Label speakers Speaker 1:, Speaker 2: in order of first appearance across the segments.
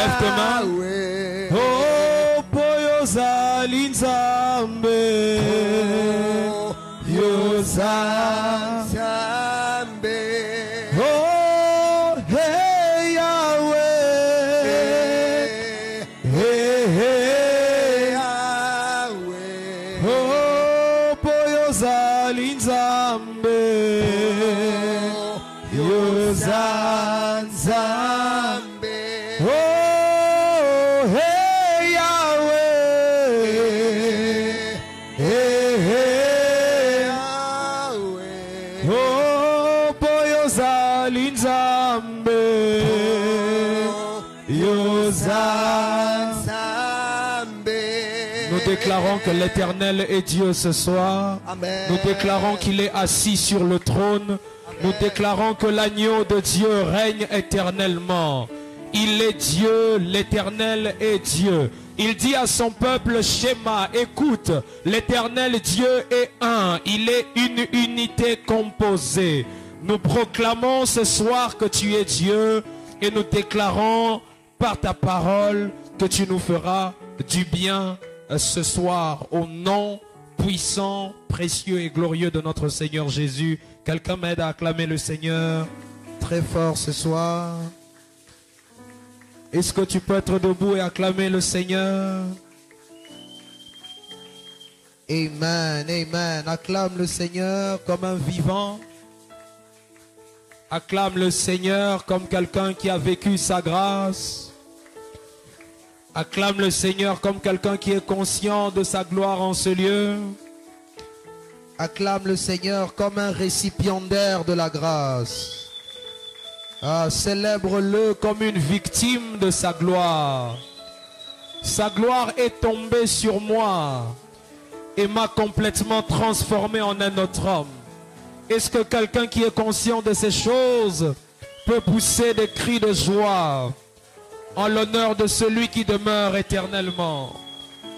Speaker 1: Lève tes mains. Oh, Poyoza Linzambe. Yoza. Oh, hey Yahweh. Hey, hey Yahweh. Oh, Poyoza Linzambe. Yoza Nzambe. Oh, hey Yahweh. Hey, hey Yahweh. Oh, Poyoza Linzambe. Yoza Nzambe. Nous déclarons que l'Éternel est Dieu ce soir. Amen. Nous déclarons qu'il est assis sur le trône. Nous déclarons que l'agneau de Dieu règne éternellement. Il est Dieu, l'Éternel est Dieu. Il dit à son peuple, Shema, écoute, l'Éternel Dieu est un. Il est une unité composée. Nous proclamons ce soir que tu es Dieu et nous déclarons par ta parole que tu nous feras du bien ce soir au nom puissant, précieux et glorieux de notre Seigneur Jésus. Quelqu'un m'aide à acclamer le Seigneur très fort ce soir. Est-ce que tu peux être debout et acclamer le Seigneur? Amen, amen. Acclame le Seigneur comme un vivant. Acclame le Seigneur comme quelqu'un qui a vécu sa grâce. Acclame le Seigneur comme quelqu'un qui est conscient de sa gloire en ce lieu. Acclame le Seigneur comme un récipiendaire de la grâce. Ah, célèbre-le comme une victime de sa gloire. Sa gloire est tombée sur moi et m'a complètement transformé en un autre homme. Est-ce que quelqu'un qui est conscient de ces choses peut pousser des cris de joie en l'honneur de celui qui demeure éternellement,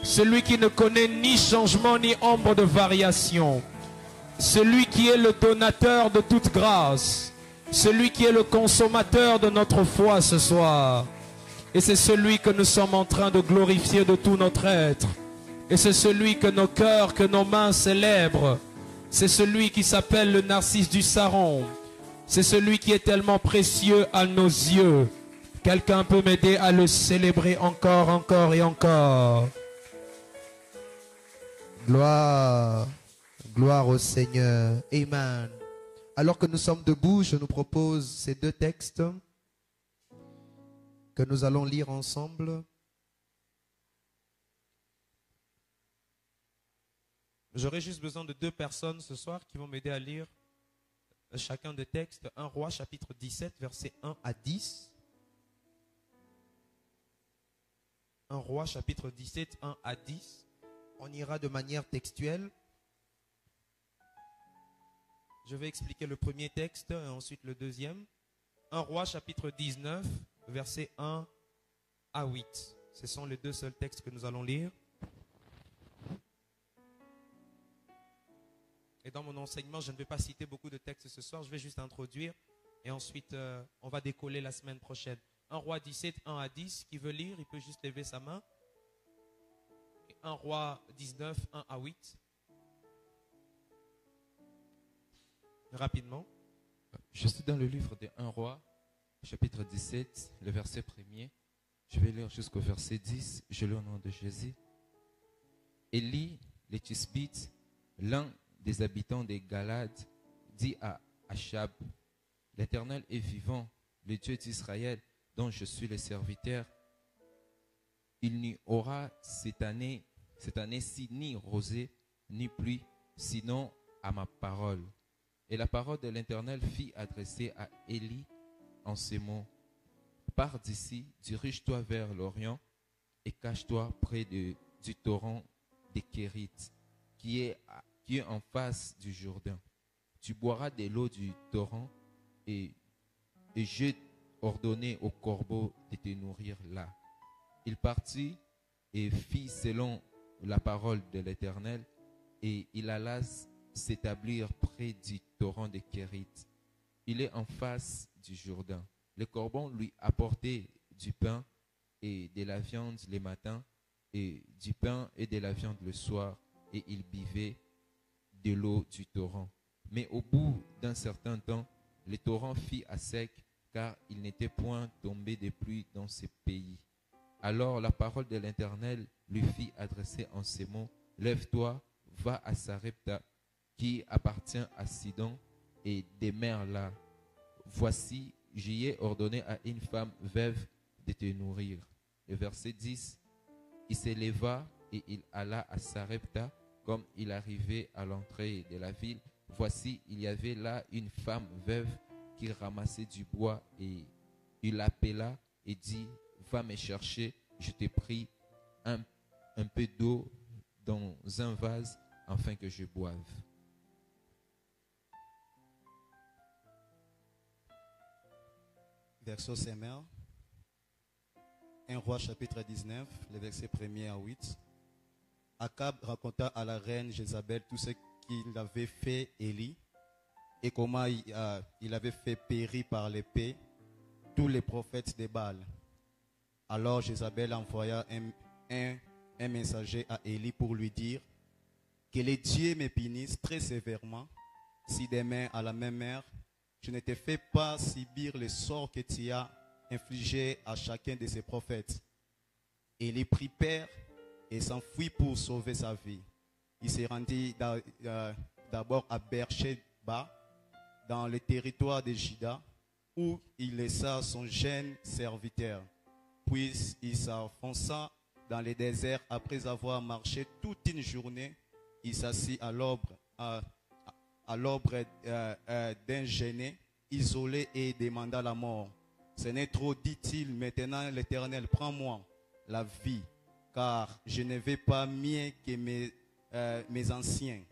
Speaker 1: celui qui ne connaît ni changement ni ombre de variation, celui qui est le donateur de toute grâce, celui qui est le consommateur de notre foi ce soir. Et c'est celui que nous sommes en train de glorifier de tout notre être. Et c'est celui que nos cœurs, que nos mains célèbrent. C'est celui qui s'appelle le Narcisse du Saron. C'est celui qui est tellement précieux à nos yeux. Quelqu'un peut m'aider à le célébrer encore, encore et encore. Gloire, gloire au Seigneur. Amen. Alors que nous sommes debout, je nous propose ces deux textes que nous allons lire ensemble. J'aurai juste besoin de deux personnes ce soir qui vont m'aider à lire chacun des textes. 1 Roi chapitre 17, versets 1 à 10. 1 Roi chapitre 17, 1 à 10. On ira de manière textuelle. Je vais expliquer le premier texte et ensuite le deuxième. 1 Roi chapitre 19, versets 1 à 8. Ce sont les deux seuls textes que nous allons lire. Et dans mon enseignement, je ne vais pas citer beaucoup de textes ce soir. Je vais juste introduire et ensuite on va décoller la semaine prochaine. 1 Roi 17, 1 à 10. Qui veut lire, il peut juste lever sa main. Et 1 Roi 19, 1 à 8. Rapidement.
Speaker 2: Je suis dans le livre de 1 Roi, chapitre 17, le verset 1er. Je vais lire jusqu'au verset 10. Je lis au nom de Jésus. Élie, le Tisbite, l'un des habitants des Galades, dit à Achab, l'Éternel est vivant, le Dieu d'Israël, dont je suis le serviteur. Il n'y aura cette année-ci ni rosée, ni pluie, sinon à ma parole. Et la parole de l'Éternel fut adressée à Élie en ces mots. Pars d'ici, dirige-toi vers l'Orient et cache-toi près du torrent des Kérites, qui est en face du Jourdain. Tu boiras de l'eau du torrent et j'ai ordonné aux corbeaux de te nourrir là. Il partit et fit selon la parole de l'Éternel et il alla s'établir près du torrent de Kérith. Il est en face du Jourdain. Les corbeaux lui apportaient du pain et de la viande le matin, et du pain et de la viande le soir, et il buvait de l'eau du torrent. Mais au bout d'un certain temps, le torrent fit à sec, car il n'était point tombé de pluie dans ce pays. Alors la parole de l'Éternel lui fit adresser en ces mots: Lève-toi, va à Sarepta, qui appartient à Sidon, et demeure là. Voici, j'y ai ordonné à une femme veuve de te nourrir. Le verset 10, il se leva et il alla à Sarepta. Comme il arrivait à l'entrée de la ville, voici, il y avait là une femme veuve qui ramassait du bois, et il l'appela et dit: Va me chercher, je te prie, un peu d'eau dans un vase afin que je boive.
Speaker 3: Verset Semer, 1 Roi chapitre 19, les versets 1er à 8. Akab raconta à la reine Jézabel tout ce qu'il avait fait Élie et comment il avait fait périr par l'épée tous les prophètes de Baal. Alors Jézabel envoya un messager à Élie pour lui dire: Que les dieux me punissent très sévèrement si demain à la même heure je ne te fais pas subir le sort que tu as infligé à chacun de ces prophètes. Élie prit peur et s'enfuit pour sauver sa vie. Il se rendit d'abord à Beersheba, dans le territoire de Juda, où il laissa son jeune serviteur. Puis il s'enfonça dans le désert après avoir marché toute une journée. Il s'assit à l'ombre d'un genêt isolé et demanda la mort. Ce n'est trop, dit-il, maintenant l'Éternel, prends-moi la vie, car je ne vais pas mieux que mes anciens.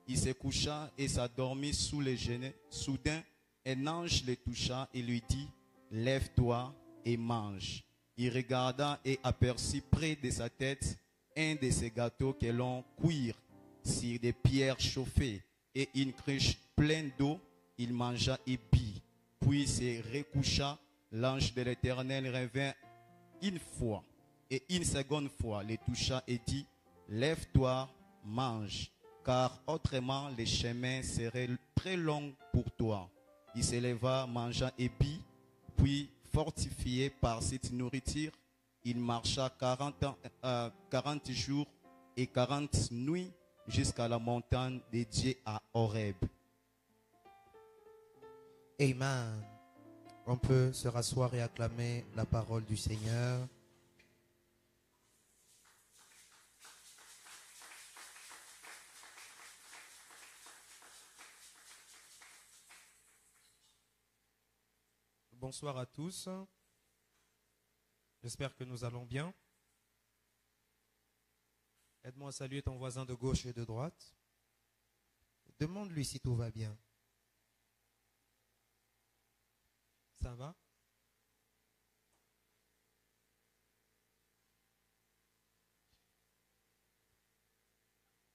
Speaker 3: Il se coucha et s'endormit sous le genêt. Soudain, un ange le toucha et lui dit: Lève-toi et mange. Il regarda et aperçut près de sa tête un de ces gâteaux que l'on cuire sur des pierres chauffées et une cruche pleine d'eau. Il mangea et pit, puis se recoucha. L'ange de l'Éternel revint une fois et une seconde fois, le toucha et dit: Lève-toi, mange, car autrement les chemins seraient très longs pour toi. Il se leva, mangea et pit, puis fortifié par cette nourriture, il marcha 40 jours et 40 nuits jusqu'à la montagne de Dieu à Horeb.
Speaker 1: Amen. On peut se rasseoir et acclamer la parole du Seigneur. Bonsoir à tous. J'espère que nous allons bien. Aide-moi à saluer ton voisin de gauche et de droite. Demande-lui si tout va bien. Ça va?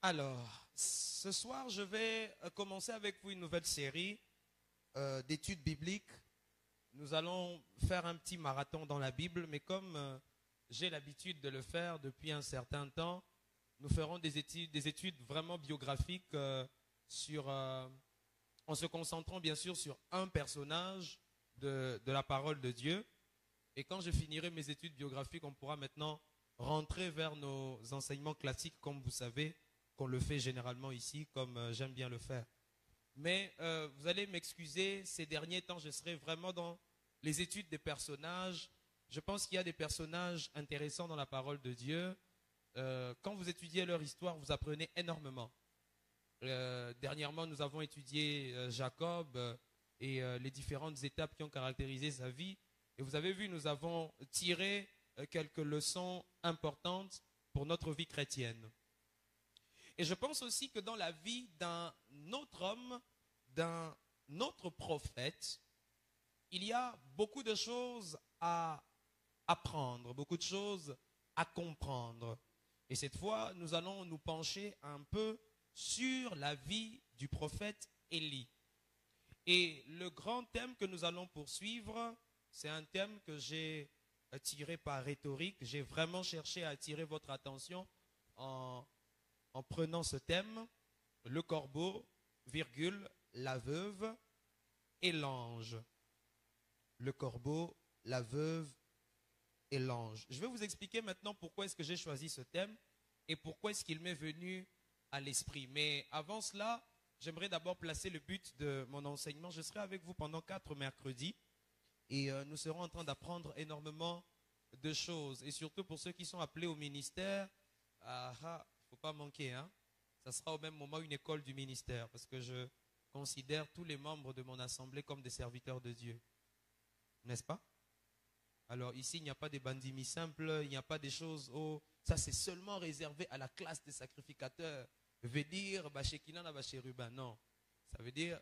Speaker 1: Alors, ce soir, je vais commencer avec vous une nouvelle série d'études bibliques. Nous allons faire un petit marathon dans la Bible, mais comme j'ai l'habitude de le faire depuis un certain temps, nous ferons des études vraiment biographiques en se concentrant bien sûr sur un personnage de la parole de Dieu. Et quand je finirai mes études biographiques, on pourra maintenant rentrer vers nos enseignements classiques, comme vous savez, qu'on le fait généralement ici, comme j'aime bien le faire. Mais vous allez m'excuser, ces derniers temps, je serai vraiment dans les études des personnages. Je pense qu'il y a des personnages intéressants dans la parole de Dieu. Quand vous étudiez leur histoire, vous apprenez énormément. Dernièrement, nous avons étudié Jacob et les différentes étapes qui ont caractérisé sa vie. Et vous avez vu, nous avons tiré quelques leçons importantes pour notre vie chrétienne. Et je pense aussi que dans la vie d'un autre homme, d'un autre prophète, il y a beaucoup de choses à apprendre, beaucoup de choses à comprendre. Et cette fois, nous allons nous pencher un peu sur la vie du prophète Élie. Et le grand thème que nous allons poursuivre, c'est un thème que j'ai tiré par rhétorique. J'ai vraiment cherché à attirer votre attention en prenant ce thème, le corbeau, virgule, la veuve et l'ange. Le corbeau, la veuve et l'ange. Je vais vous expliquer maintenant pourquoi est-ce que j'ai choisi ce thème et pourquoi est-ce qu'il m'est venu à l'esprit. Mais avant cela, j'aimerais d'abord placer le but de mon enseignement. Je serai avec vous pendant 4 mercredis et nous serons en train d'apprendre énormément de choses. Et surtout pour ceux qui sont appelés au ministère, il ne faut pas manquer. Ça sera au même moment une école du ministère parce que je considère tous les membres de mon assemblée comme des serviteurs de Dieu. N'est-ce pas? Alors ici, il n'y a pas des bandits simples, il n'y a pas des choses, ça c'est seulement réservé à la classe des sacrificateurs. Veut dire, Shekinah, Ruben. Non. Ça veut dire,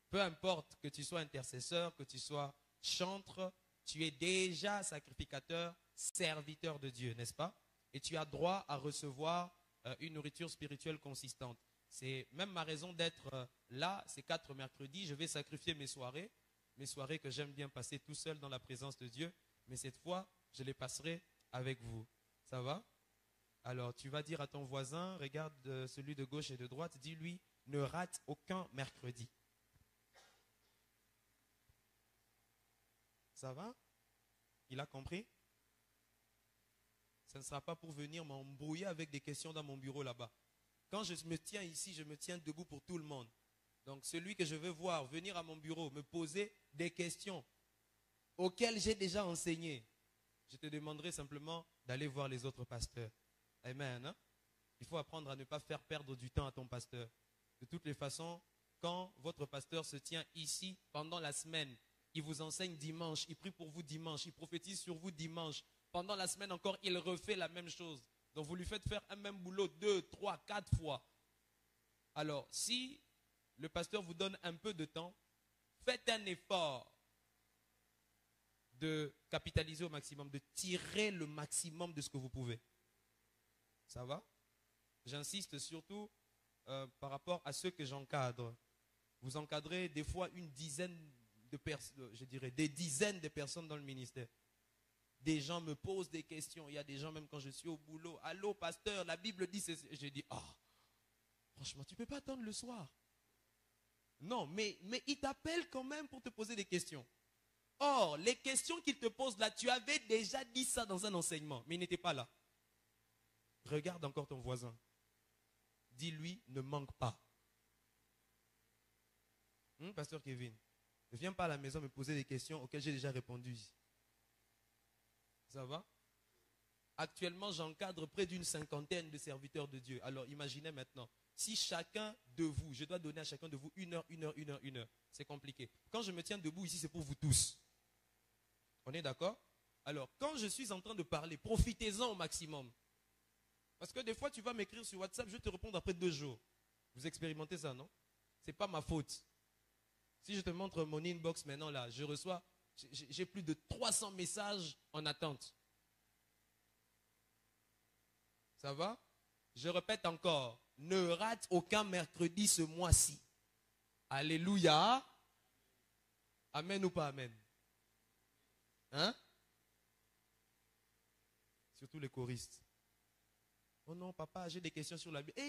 Speaker 1: peu importe que tu sois intercesseur, que tu sois chantre, tu es déjà sacrificateur, serviteur de Dieu, n'est-ce pas? Et tu as droit à recevoir une nourriture spirituelle consistante. C'est même ma raison d'être là, ces 4 mercredis. Je vais sacrifier mes soirées que j'aime bien passer tout seul dans la présence de Dieu. Mais cette fois, je les passerai avec vous. Ça va? Alors, tu vas dire à ton voisin, regarde celui de gauche et de droite, dis-lui, ne rate aucun mercredi. Ça va? Il a compris? Ce ne sera pas pour venir m'embrouiller avec des questions dans mon bureau là-bas. Quand je me tiens ici, je me tiens debout pour tout le monde. Donc, celui que je veux voir venir à mon bureau, me poser des questions auxquelles j'ai déjà enseigné, je te demanderai simplement d'aller voir les autres pasteurs. Amen. Il faut apprendre à ne pas faire perdre du temps à ton pasteur. De toutes les façons, quand votre pasteur se tient ici pendant la semaine, il vous enseigne dimanche, il prie pour vous dimanche, il prophétise sur vous dimanche. Pendant la semaine encore, il refait la même chose. Donc vous lui faites faire un même boulot 2, 3, 4 fois. Alors, si le pasteur vous donne un peu de temps, faites un effort de capitaliser au maximum, de tirer le maximum de ce que vous pouvez. Ça va? J'insiste surtout par rapport à ceux que j'encadre. Vous encadrez des fois une dizaine de personnes, je dirais des dizaines de personnes dans le ministère. Des gens me posent des questions. Il y a des gens, même quand je suis au boulot, allô pasteur, la Bible dit, je dis, franchement, tu ne peux pas attendre le soir. Non, mais il t'appelle quand même pour te poser des questions. Or, les questions qu'il te pose là, tu avais déjà dit ça dans un enseignement, mais il n'était pas là. Regarde encore ton voisin. Dis-lui, ne manque pas. Pasteur Kevin, ne viens pas à la maison me poser des questions auxquelles j'ai déjà répondu. Ça va? Actuellement, j'encadre près d'une 50aine de serviteurs de Dieu. Alors, imaginez maintenant, si chacun de vous, je dois donner à chacun de vous 1 heure, 1 heure, 1 heure, 1 heure. C'est compliqué. Quand je me tiens debout ici, c'est pour vous tous. On est d'accord? Alors, quand je suis en train de parler, profitez-en au maximum. Parce que des fois, tu vas m'écrire sur WhatsApp, je vais te répondre après 2 jours. Vous expérimentez ça, non? Ce n'est pas ma faute. Si je te montre mon inbox maintenant, là, je reçois, j'ai plus de 300 messages en attente. Ça va? Je répète encore, ne rate aucun mercredi ce mois-ci. Alléluia. Amen ou pas amen? Hein? Surtout les choristes. Oh non, papa, j'ai des questions sur la Bible.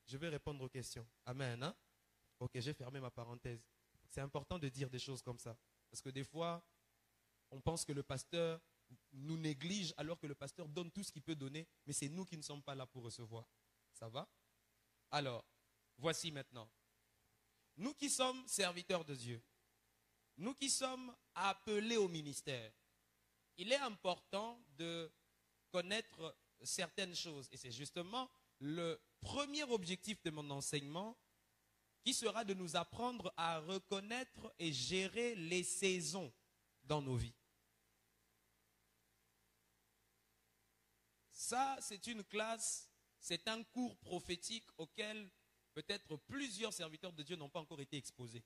Speaker 1: Je vais répondre aux questions. Amen. Hein? Ok, j'ai fermé ma parenthèse. C'est important de dire des choses comme ça. Parce que des fois, on pense que le pasteur nous néglige alors que le pasteur donne tout ce qu'il peut donner, mais c'est nous qui ne sommes pas là pour recevoir. Ça va? Alors, voici maintenant. Nous qui sommes serviteurs de Dieu, nous qui sommes appelés au ministère, il est important de connaître certaines choses. Et c'est justement le premier objectif de mon enseignement qui sera de nous apprendre à reconnaître et gérer les saisons dans nos vies. Ça, c'est une classe, c'est un cours prophétique auquel peut-être plusieurs serviteurs de Dieu n'ont pas encore été exposés.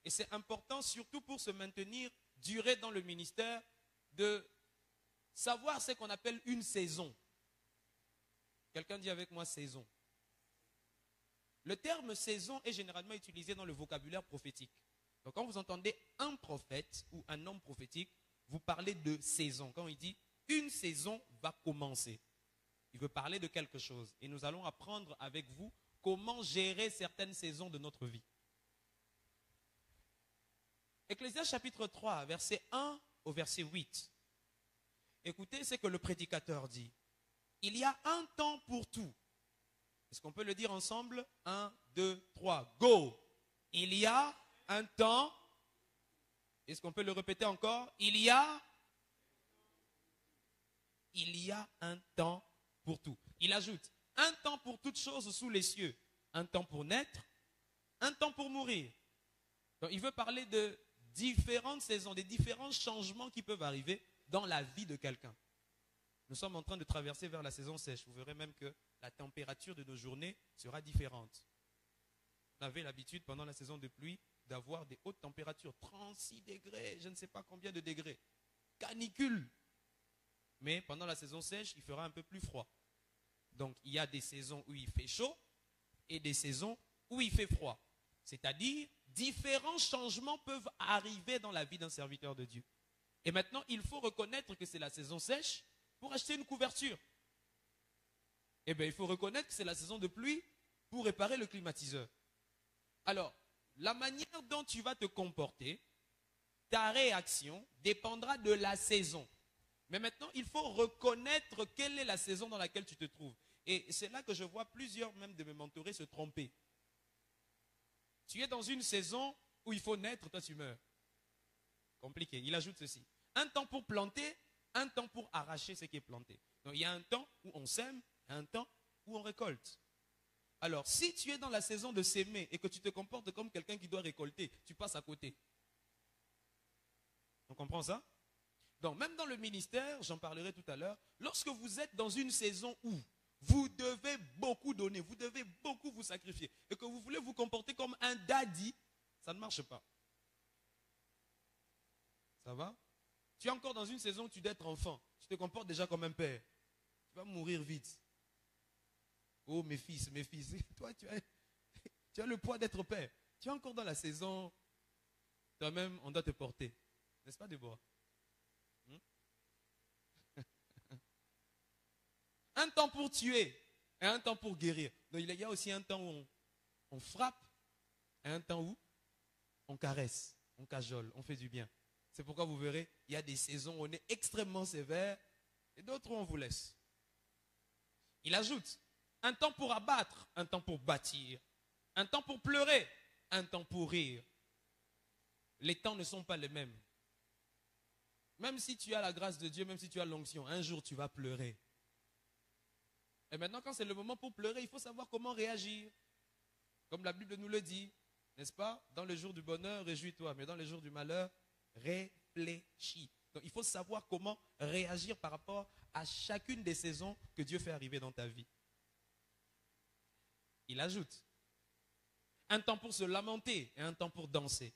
Speaker 1: Et c'est important, surtout pour se maintenir, durer dans le ministère, de savoir ce qu'on appelle une saison. Quelqu'un dit avec moi saison. Le terme saison est généralement utilisé dans le vocabulaire prophétique. Donc quand vous entendez un prophète ou un homme prophétique, vous parlez de saison. Quand il dit une saison va commencer, il veut parler de quelque chose. Et nous allons apprendre avec vous comment gérer certaines saisons de notre vie. Ecclésiaste chapitre 3, verset 1 au verset 8. Écoutez ce que le prédicateur dit. Il y a un temps pour tout. Est-ce qu'on peut le dire ensemble? 1, 2, 3, go! Il y a un temps. Est-ce qu'on peut le répéter encore? Il y a un temps pour tout. Il ajoute, un temps pour toutes choses sous les cieux. Un temps pour naître, un temps pour mourir. Donc il veut parler de différentes saisons, des différents changements qui peuvent arriver dans la vie de quelqu'un. Nous sommes en train de traverser vers la saison sèche. Vous verrez même que la température de nos journées sera différente. On avait l'habitude pendant la saison de pluie d'avoir des hautes températures, 36 degrés, je ne sais pas combien de degrés, canicule. Mais pendant la saison sèche, il fera un peu plus froid. Donc il y a des saisons où il fait chaud et des saisons où il fait froid. C'est-à-dire, différents changements peuvent arriver dans la vie d'un serviteur de Dieu. Et maintenant, il faut reconnaître que c'est la saison sèche pour acheter une couverture. Eh bien, il faut reconnaître que c'est la saison de pluie pour réparer le climatiseur. Alors, la manière dont tu vas te comporter, ta réaction dépendra de la saison. Mais maintenant, il faut reconnaître quelle est la saison dans laquelle tu te trouves. Et c'est là que je vois plusieurs même de mes mentorés se tromper. Tu es dans une saison où il faut naître, toi tu meurs. Compliqué. Il ajoute ceci. Un temps pour planter, un temps pour arracher ce qui est planté. Donc il y a un temps où on sème, un temps où on récolte. Alors, si tu es dans la saison de s'aimer et que tu te comportes comme quelqu'un qui doit récolter, tu passes à côté. On comprend ça? Donc, même dans le ministère, j'en parlerai tout à l'heure, lorsque vous êtes dans une saison où vous devez beaucoup donner, vous devez beaucoup vous sacrifier, et que vous voulez vous comporter comme un daddy, ça ne marche pas. Ça va? Tu es encore dans une saison où tu dois être enfant, tu te comportes déjà comme un père. Tu vas mourir vite. Oh mes fils, toi tu as le poids d'être père. Tu es encore dans la saison, toi-même on doit te porter. N'est-ce pas Déborah? Un temps pour tuer et un temps pour guérir. Donc il y a aussi un temps où on frappe et un temps où on caresse, on cajole, on fait du bien. C'est pourquoi vous verrez, il y a des saisons où on est extrêmement sévère et d'autres où on vous laisse. Il ajoute, un temps pour abattre, un temps pour bâtir, un temps pour pleurer, un temps pour rire. Les temps ne sont pas les mêmes. Même si tu as la grâce de Dieu, même si tu as l'onction, un jour tu vas pleurer. Et maintenant, quand c'est le moment pour pleurer, il faut savoir comment réagir. Comme la Bible nous le dit, n'est-ce pas? Dans le jour du bonheur, réjouis-toi, mais dans le jour du malheur, réfléchis. Donc, il faut savoir comment réagir par rapport à chacune des saisons que Dieu fait arriver dans ta vie. Il ajoute, un temps pour se lamenter et un temps pour danser.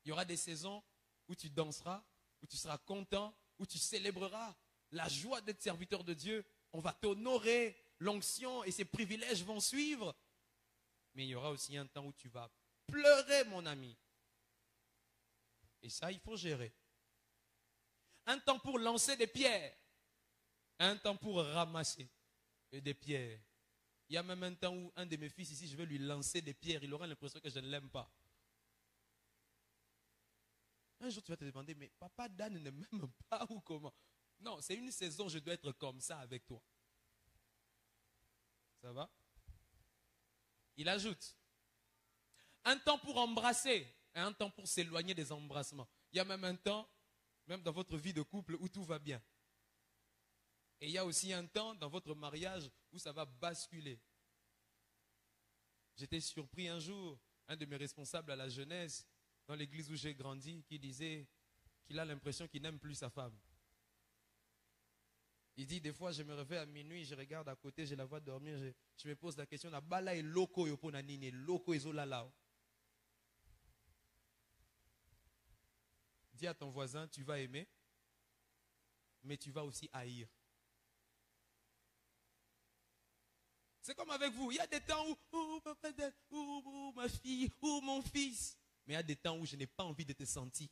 Speaker 1: Il y aura des saisons où tu danseras, où tu seras content, où tu célébreras la joie d'être serviteur de Dieu. On va t'honorer, l'onction et ses privilèges vont suivre. Mais il y aura aussi un temps où tu vas pleurer, mon ami. Et ça, il faut gérer. Un temps pour lancer des pierres. Un temps pour ramasser des pierres. Il y a même un temps où un de mes fils ici, je vais lui lancer des pierres. Il aura l'impression que je ne l'aime pas. Un jour, tu vas te demander, mais papa Dan ne m'aime pas ou comment? Non, c'est une saison, je dois être comme ça avec toi. Ça va? Il ajoute, un temps pour embrasser et un temps pour s'éloigner des embrassements. Il y a même un temps, même dans votre vie de couple, où tout va bien. Et il y a aussi un temps dans votre mariage où ça va basculer. J'étais surpris un jour, un de mes responsables à la jeunesse, dans l'église où j'ai grandi, qui disait qu'il a l'impression qu'il n'aime plus sa femme. Il dit, des fois, je me réveille à minuit, je regarde à côté, je la vois dormir, je me pose la question, la bala est loko yopo nanine, loko ezolalao. Dis à ton voisin, tu vas aimer, mais tu vas aussi haïr. C'est comme avec vous, il y a des temps où, papa, ma fille, mon fils. Mais il y a des temps où je n'ai pas envie de te sentir.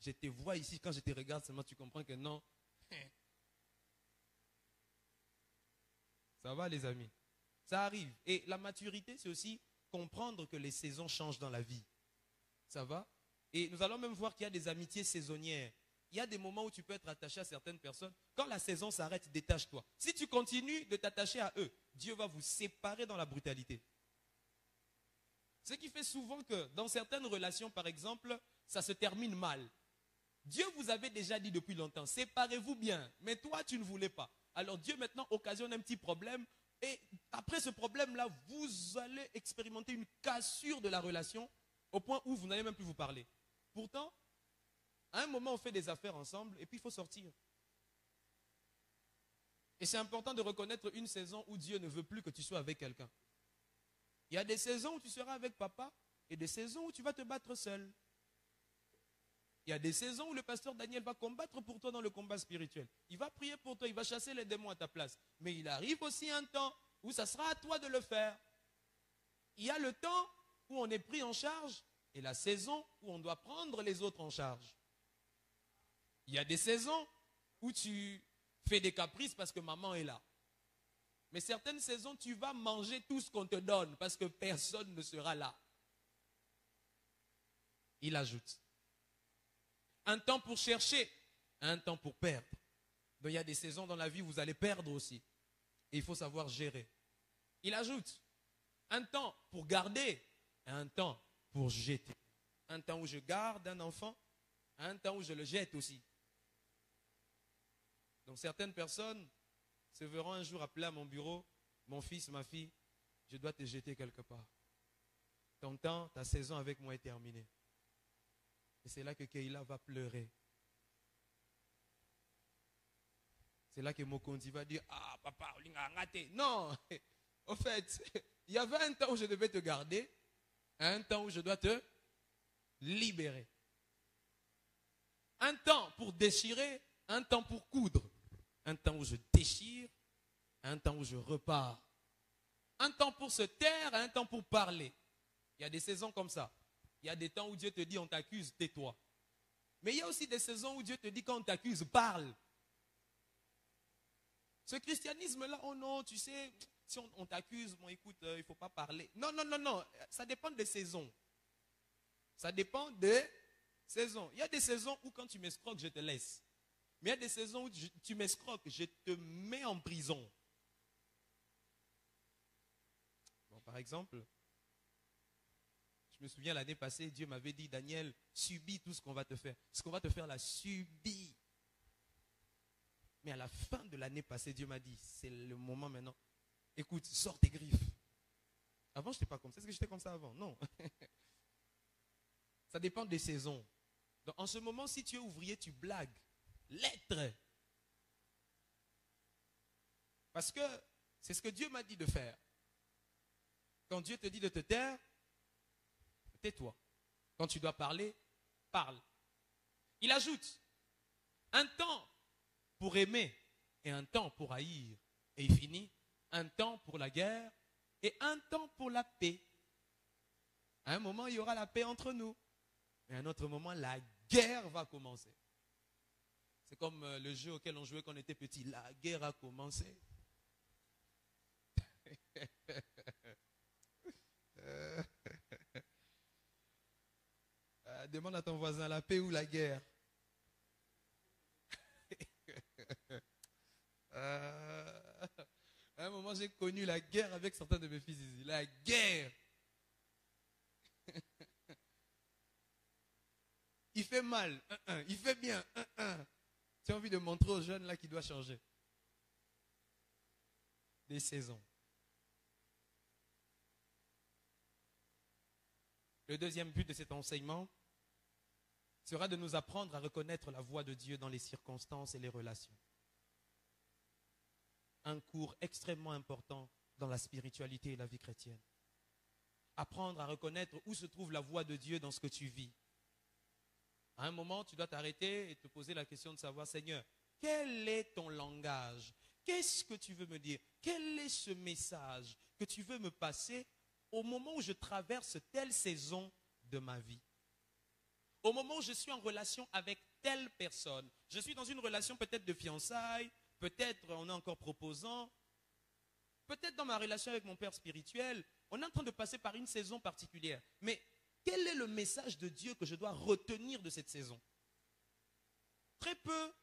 Speaker 4: Je te vois ici, quand je te regarde seulement, tu comprends que non. Ça va les amis? Ça arrive. Et la maturité, c'est aussi comprendre que les saisons changent dans la vie. Ça va? Et nous allons même voir qu'il y a des amitiés saisonnières. Il y a des moments où tu peux être attaché à certaines personnes. Quand la saison s'arrête, détache-toi. Si tu continues de t'attacher à eux, Dieu va vous séparer dans la brutalité. Ce qui fait souvent que dans certaines relations, par exemple, ça se termine mal. Dieu vous avait déjà dit depuis longtemps, séparez-vous bien. Mais toi, tu ne voulais pas. Alors Dieu maintenant occasionne un petit problème. Et après ce problème-là, vous allez expérimenter une cassure de la relation au point où vous n'allez même plus vous parler. Pourtant, à un moment, on fait des affaires ensemble et puis il faut sortir. Et c'est important de reconnaître une saison où Dieu ne veut plus que tu sois avec quelqu'un. Il y a des saisons où tu seras avec papa et des saisons où tu vas te battre seul. Il y a des saisons où le pasteur Daniel va combattre pour toi dans le combat spirituel. Il va prier pour toi, il va chasser les démons à ta place. Mais il arrive aussi un temps où ça sera à toi de le faire. Il y a le temps où on est pris en charge et la saison où on doit prendre les autres en charge. Il y a des saisons où tu fais des caprices parce que maman est là. Mais certaines saisons, tu vas manger tout ce qu'on te donne parce que personne ne sera là. Il ajoute. Un temps pour chercher, un temps pour perdre. Donc il y a des saisons dans la vie où vous allez perdre aussi. Et il faut savoir gérer. Il ajoute. Un temps pour garder, un temps pour jeter. Un temps où je garde un enfant, un temps où je le jette aussi. Donc certaines personnes se verront un jour appeler à mon bureau, mon fils, ma fille, je dois te jeter quelque part. Ton temps, ta saison avec moi est terminée. Et c'est là que Keila va pleurer. C'est là que Mokondi va dire, ah papa, on a raté. Non, au fait, il y avait un temps où je devais te garder, un temps où je dois te libérer. Un temps pour déchirer, un temps pour coudre. Un temps où je déchire, un temps où je repars. Un temps pour se taire, un temps pour parler. Il y a des saisons comme ça. Il y a des temps où Dieu te dit, on t'accuse, tais-toi. Mais il y a aussi des saisons où Dieu te dit, quand on t'accuse, parle. Ce christianisme-là, oh non, tu sais, si on t'accuse, bon écoute, il ne faut pas parler. Non, non, non, non, ça dépend des saisons. Ça dépend des saisons. Il y a des saisons où quand tu m'escroques, je te laisse. Mais il y a des saisons où tu m'escroques, je te mets en prison. Bon, par exemple, je me souviens l'année passée, Dieu m'avait dit, Daniel, subis tout ce qu'on va te faire. Ce qu'on va te faire là, subis. Mais à la fin de l'année passée, Dieu m'a dit, c'est le moment maintenant. Écoute, sors tes griffes. Avant, je n'étais pas comme ça. Est-ce que j'étais comme ça avant? Non. Ça dépend des saisons. Donc, en ce moment, si tu es ouvrier, tu blagues. L'être. Parce que c'est ce que Dieu m'a dit de faire. Quand Dieu te dit de te taire, tais-toi. Quand tu dois parler, parle. Il ajoute un temps pour aimer et un temps pour haïr. Et il finit un temps pour la guerre et un temps pour la paix. À un moment, il y aura la paix entre nous. Mais à un autre moment, la guerre va commencer. C'est comme le jeu auquel on jouait quand on était petit. La guerre a commencé. Demande à ton voisin, la paix ou la guerre? À un moment, j'ai connu la guerre avec certains de mes fils ici. La guerre. Il fait mal. Il fait bien. Tu as envie de montrer aux jeunes là qu'il doit changer. Des saisons. Le deuxième but de cet enseignement sera de nous apprendre à reconnaître la voix de Dieu dans les circonstances et les relations. Un cours extrêmement important dans la spiritualité et la vie chrétienne. Apprendre à reconnaître où se trouve la voix de Dieu dans ce que tu vis. À un moment, tu dois t'arrêter et te poser la question de savoir, Seigneur, quel est ton langage? Qu'est-ce que tu veux me dire? Quel est ce message que tu veux me passer au moment où je traverse telle saison de ma vie? Au moment où je suis en relation avec telle personne, je suis dans une relation peut-être de fiançailles, peut-être on est encore proposant, peut-être dans ma relation avec mon père spirituel, on est en train de passer par une saison particulière. Mais quel est le message de Dieu que je dois retenir de cette saison? Très peu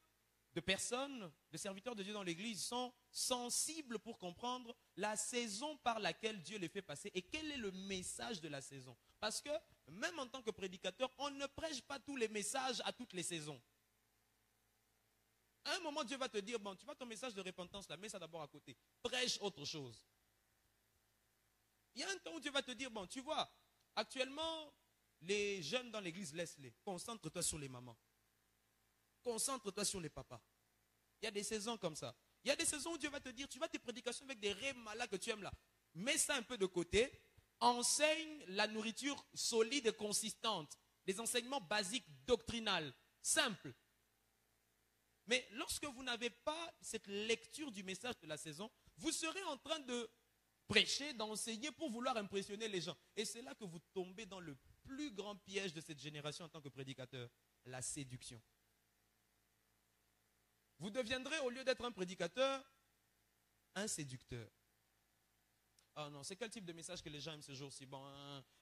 Speaker 4: de personnes, de serviteurs de Dieu dans l'Église sont sensibles pour comprendre la saison par laquelle Dieu les fait passer et quel est le message de la saison. Parce que même en tant que prédicateur, on ne prêche pas tous les messages à toutes les saisons. À un moment, Dieu va te dire, bon, tu vois ton message de repentance là, mets ça d'abord à côté. Prêche autre chose. Il y a un temps où Dieu va te dire, bon, tu vois, actuellement, les jeunes dans l'église, laisse-les. Concentre-toi sur les mamans. Concentre-toi sur les papas. Il y a des saisons comme ça. Il y a des saisons où Dieu va te dire, tu vois tes prédications avec des rémas là que tu aimes là. Mets ça un peu de côté. Enseigne la nourriture solide et consistante. Des enseignements basiques, doctrinales, simples. Mais lorsque vous n'avez pas cette lecture du message de la saison, vous serez en train de prêcher, d'enseigner pour vouloir impressionner les gens. Et c'est là que vous tombez dans le plus grand piège de cette génération en tant que prédicateur, la séduction. Vous deviendrez, au lieu d'être un prédicateur, un séducteur. Ah non, c'est quel type de message que les gens aiment ce jour-ci? Bon,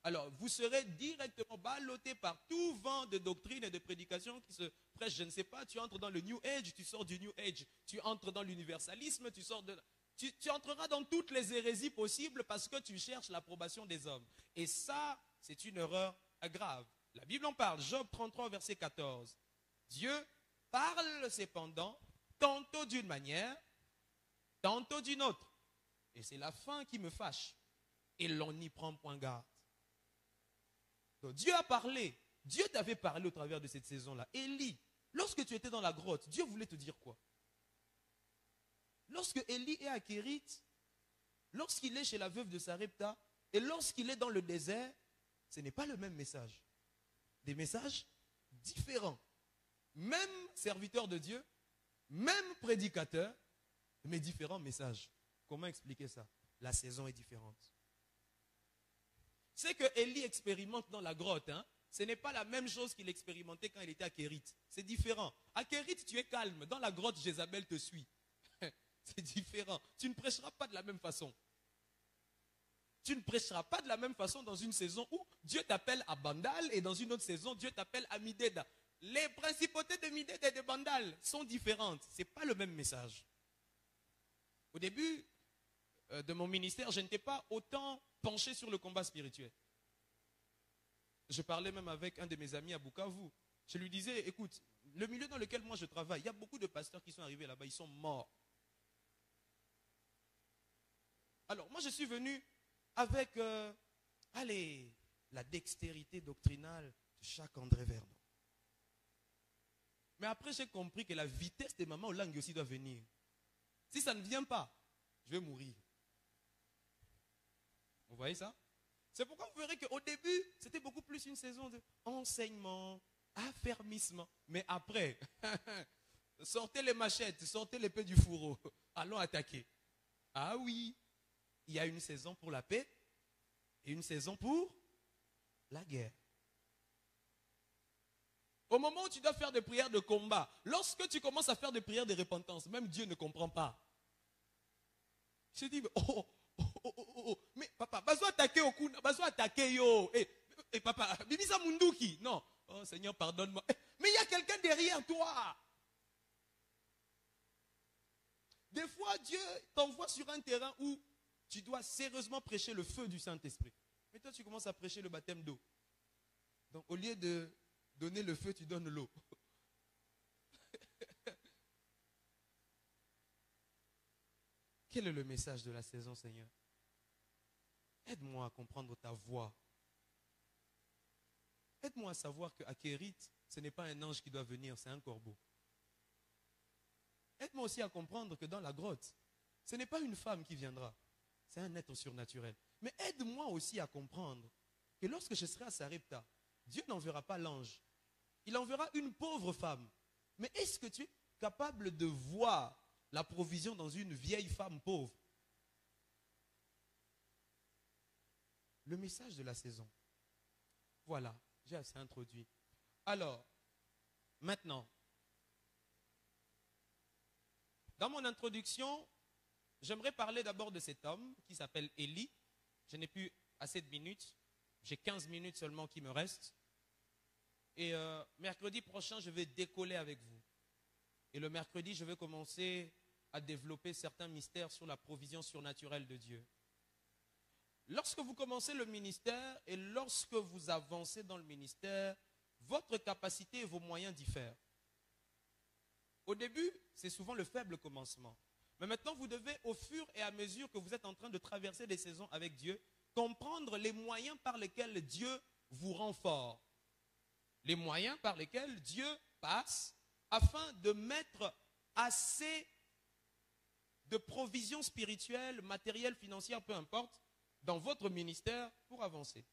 Speaker 4: alors, vous serez directement ballotté par tout vent de doctrine et de prédication qui se prêche, je ne sais pas, tu entres dans le New Age, tu sors du New Age, tu entres dans l'universalisme, tu entreras dans toutes les hérésies possibles parce que tu cherches l'approbation des hommes. Et ça, c'est une erreur grave. La Bible en parle, Job 33, verset 14. Dieu parle cependant, tantôt d'une manière, tantôt d'une autre. Et c'est la fin qui me fâche. Et l'on n'y prend point garde. Donc Dieu a parlé. Dieu t'avait parlé au travers de cette saison-là. Élie, lorsque tu étais dans la grotte, Dieu voulait te dire quoi? Lorsque Élie est à Kérith, lorsqu'il est chez la veuve de Sarepta, et lorsqu'il est dans le désert, ce n'est pas le même message. Des messages différents. Même serviteur de Dieu, même prédicateur, mais différents messages. Comment expliquer ça? La saison est différente. C'est que Élie expérimente dans la grotte. Ce n'est pas la même chose qu'il expérimentait quand il était à Kérith. C'est différent. À Kérith, tu es calme. Dans la grotte, Jézabel te suit. C'est différent. Tu ne prêcheras pas de la même façon. Tu ne prêcheras pas de la même façon dans une saison où Dieu t'appelle à Bandal et dans une autre saison, Dieu t'appelle à Mideda. Les principautés de Mideda et de Bandal sont différentes. Ce n'est pas le même message. Au début de mon ministère, je n'étais pas autant penché sur le combat spirituel. Je parlais même avec un de mes amis à Bukavu. Je lui disais, écoute, le milieu dans lequel moi je travaille, il y a beaucoup de pasteurs qui sont arrivés là-bas, ils sont morts. Alors, moi je suis venu avec, la dextérité doctrinale de chaque André Verdon. Mais après, j'ai compris que la vitesse des mamans au langues aussi doit venir. Si ça ne vient pas, je vais mourir. Vous voyez ça? C'est pourquoi vous verrez qu'au début, c'était beaucoup plus une saison d'enseignement, affermissement. Mais après, sortez les machettes, sortez l'épée du fourreau. Allons attaquer. Ah oui, il y a une saison pour la paix et une saison pour la guerre. Au moment où tu dois faire des prières de combat, lorsque tu commences à faire des prières de repentance, même Dieu ne comprend pas. Je dis, mais papa, bazo attaquer au coup, bazo attaquer yo. Et papa, bibisa munduki. Non, oh Seigneur, pardonne-moi. Mais il y a quelqu'un derrière toi. Des fois, Dieu t'envoie sur un terrain où tu dois sérieusement prêcher le feu du Saint-Esprit. Mais toi, tu commences à prêcher le baptême d'eau. Donc, au lieu de donner le feu, tu donnes l'eau. Quel est le message de la saison, Seigneur? Aide-moi à comprendre ta voix. Aide-moi à savoir qu'à Kérith, ce n'est pas un ange qui doit venir, c'est un corbeau. Aide-moi aussi à comprendre que dans la grotte, ce n'est pas une femme qui viendra, c'est un être surnaturel. Mais aide-moi aussi à comprendre que lorsque je serai à Sarepta, Dieu n'enverra pas l'ange. Il enverra une pauvre femme. Mais est-ce que tu es capable de voir la provision dans une vieille femme pauvre? Le message de la saison. Voilà, j'ai assez introduit. Alors, maintenant, dans mon introduction, j'aimerais parler d'abord de cet homme qui s'appelle Élie. Je n'ai plus assez de minutes. J'ai 15 minutes seulement qui me restent. Et mercredi prochain, je vais décoller avec vous. Et le mercredi, je vais commencer à développer certains mystères sur la provision surnaturelle de Dieu. Lorsque vous commencez le ministère et lorsque vous avancez dans le ministère, votre capacité et vos moyens diffèrent. Au début, c'est souvent le faible commencement. Mais maintenant, vous devez, au fur et à mesure que vous êtes en train de traverser des saisons avec Dieu, comprendre les moyens par lesquels Dieu vous rend fort. Les moyens par lesquels Dieu passe afin de mettre assez de provisions spirituelles, matérielles, financières, peu importe, dans votre ministère pour avancer.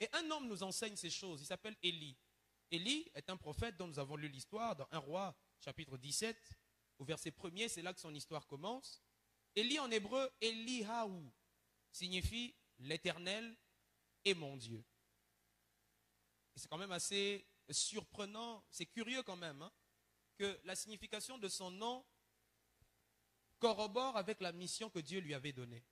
Speaker 4: Et un homme nous enseigne ces choses, il s'appelle Élie. Élie est un prophète dont nous avons lu l'histoire dans 1 Roi, chapitre 17, au verset 1er, c'est là que son histoire commence. Élie en hébreu, Elihaou, signifie l'Éternel est mon Dieu. Et c'est quand même assez surprenant, c'est curieux quand même, hein, que la signification de son nom corrobore avec la mission que Dieu lui avait donnée.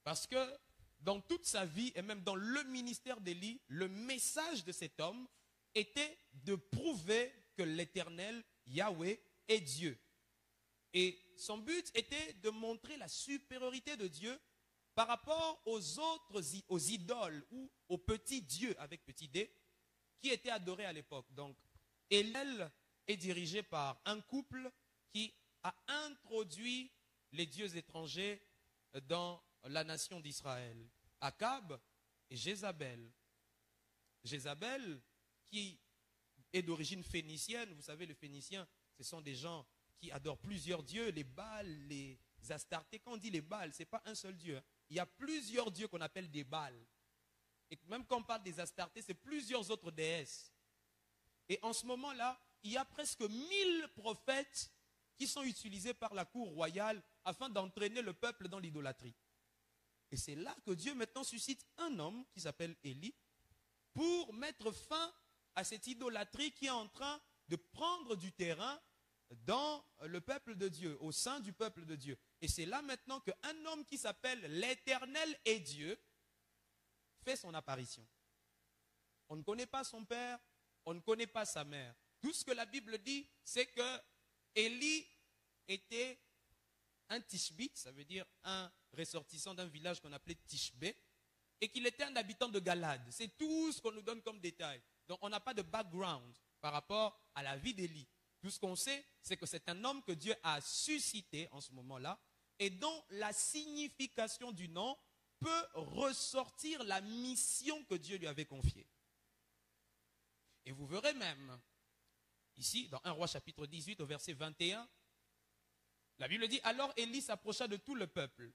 Speaker 4: Parce que dans toute sa vie, et même dans le ministère d'Élie, le message de cet homme était de prouver que l'Éternel, Yahweh, est Dieu. Et son but était de montrer la supériorité de Dieu par rapport aux idoles ou aux petits dieux avec petit d qui étaient adorés à l'époque. Donc, Hélel est dirigé par un couple qui a introduit les dieux étrangers dans la nation d'Israël. Akab et Jézabel. Jézabel, qui est d'origine phénicienne, vous savez, les Phéniciens, ce sont des gens qui adorent plusieurs dieux, les Baals, les Astartés. Quand on dit les Baals, ce n'est pas un seul dieu. Il y a plusieurs dieux qu'on appelle des Baals. Et même quand on parle des Astartés, c'est plusieurs autres déesses. Et en ce moment-là, il y a presque 1000 prophètes qui sont utilisés par la cour royale afin d'entraîner le peuple dans l'idolâtrie. Et c'est là que Dieu maintenant suscite un homme qui s'appelle Élie pour mettre fin à cette idolâtrie qui est en train de prendre du terrain dans le peuple de Dieu, au sein du peuple de Dieu. Et c'est là maintenant qu'un homme qui s'appelle l'Éternel est Dieu fait son apparition. On ne connaît pas son père, on ne connaît pas sa mère. Tout ce que la Bible dit, c'est que Élie était un Tishbite, ça veut dire un ressortissant d'un village qu'on appelait Tishbé, et qu'il était un habitant de Galade. C'est tout ce qu'on nous donne comme détail. Donc on n'a pas de background par rapport à la vie d'Élie. Tout ce qu'on sait, c'est que c'est un homme que Dieu a suscité en ce moment-là, et dont la signification du nom peut ressortir la mission que Dieu lui avait confiée. Et vous verrez même, ici, dans 1 Roi chapitre 18, au verset 21, la Bible dit, alors Élie s'approcha de tout le peuple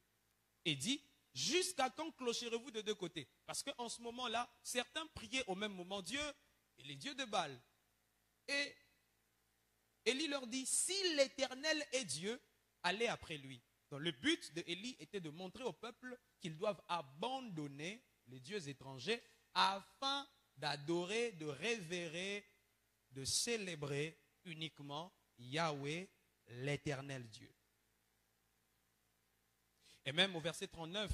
Speaker 4: et dit, jusqu'à quand clocherez-vous de deux côtés? Parce qu'en ce moment-là, certains priaient au même moment Dieu et les dieux de Baal. Et Élie leur dit, si l'Éternel est Dieu, allez après lui. Donc le but d'Élie était de montrer au peuple qu'ils doivent abandonner les dieux étrangers afin d'adorer, de révérer, de célébrer uniquement Yahweh, l'Éternel Dieu. Et même au verset 39,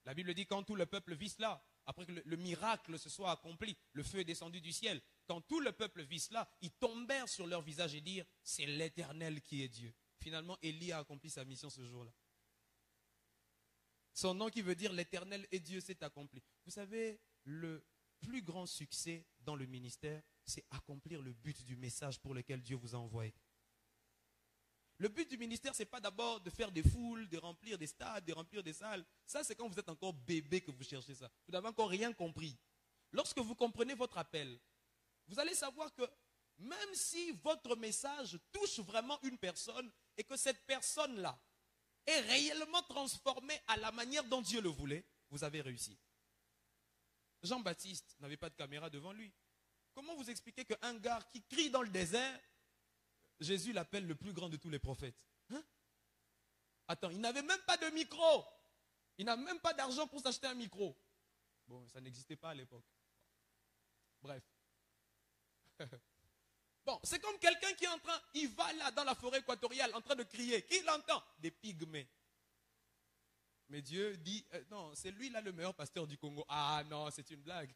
Speaker 4: la Bible dit, quand tout le peuple vit cela, après que le miracle se soit accompli, le feu est descendu du ciel, quand tout le peuple vit cela, ils tombèrent sur leur visage et dirent, c'est l'Éternel qui est Dieu. Finalement, Élie a accompli sa mission ce jour-là. Son nom qui veut dire l'Éternel est Dieu s'est accompli. Vous savez, le plus grand succès dans le ministère, c'est accomplir le but du message pour lequel Dieu vous a envoyé. Le but du ministère, ce n'est pas d'abord de faire des foules, de remplir des stades, de remplir des salles. Ça, c'est quand vous êtes encore bébé que vous cherchez ça. Vous n'avez encore rien compris. Lorsque vous comprenez votre appel, vous allez savoir que même si votre message touche vraiment une personne et que cette personne-là est réellement transformée à la manière dont Dieu le voulait, vous avez réussi. Jean-Baptiste n'avait pas de caméra devant lui. Comment vous expliquez qu'un gars qui crie dans le désert, Jésus l'appelle le plus grand de tous les prophètes? Hein? Attends, il n'avait même pas de micro. Il n'a même pas d'argent pour s'acheter un micro. Bon, ça n'existait pas à l'époque. Bref. Bon, c'est comme quelqu'un qui est en train, il va là dans la forêt équatoriale en train de crier. Qui l'entend? Des pygmées. Mais Dieu dit, non, c'est lui là le meilleur pasteur du Congo. Ah non, c'est une blague.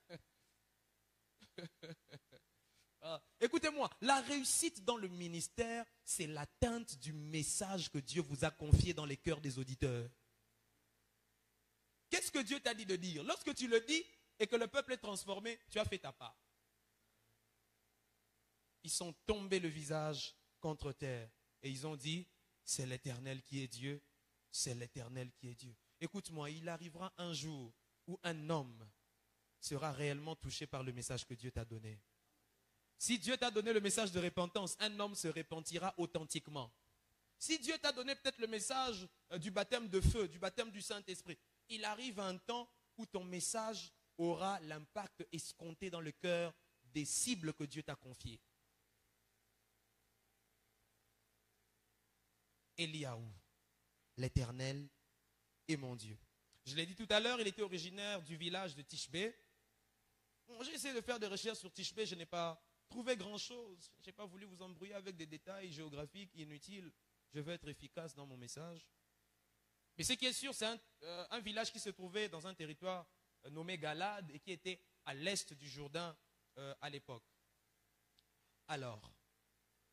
Speaker 4: Ah, écoutez-moi, la réussite dans le ministère, c'est l'atteinte du message que Dieu vous a confié dans les cœurs des auditeurs. Qu'est-ce que Dieu t'a dit de dire? Lorsque tu le dis et que le peuple est transformé, tu as fait ta part. Ils sont tombés le visage contre terre et ils ont dit, c'est l'Éternel qui est Dieu, c'est l'Éternel qui est Dieu. Écoute-moi, il arrivera un jour où un homme sera réellement touché par le message que Dieu t'a donné. Si Dieu t'a donné le message de repentance, un homme se repentira authentiquement. Si Dieu t'a donné peut-être le message du baptême de feu, du baptême du Saint-Esprit, il arrive un temps où ton message aura l'impact escompté dans le cœur des cibles que Dieu t'a confiées. Eliaou, l'Éternel est mon Dieu. Je l'ai dit tout à l'heure, il était originaire du village de Tishbé. Bon, j'ai essayé de faire des recherches sur Tishbé, je n'ai pas trouvé grand-chose. Je n'ai pas voulu vous embrouiller avec des détails géographiques inutiles. Je veux être efficace dans mon message. Mais ce qui est sûr, c'est un village qui se trouvait dans un territoire nommé Galade et qui était à l'est du Jourdain à l'époque. Alors,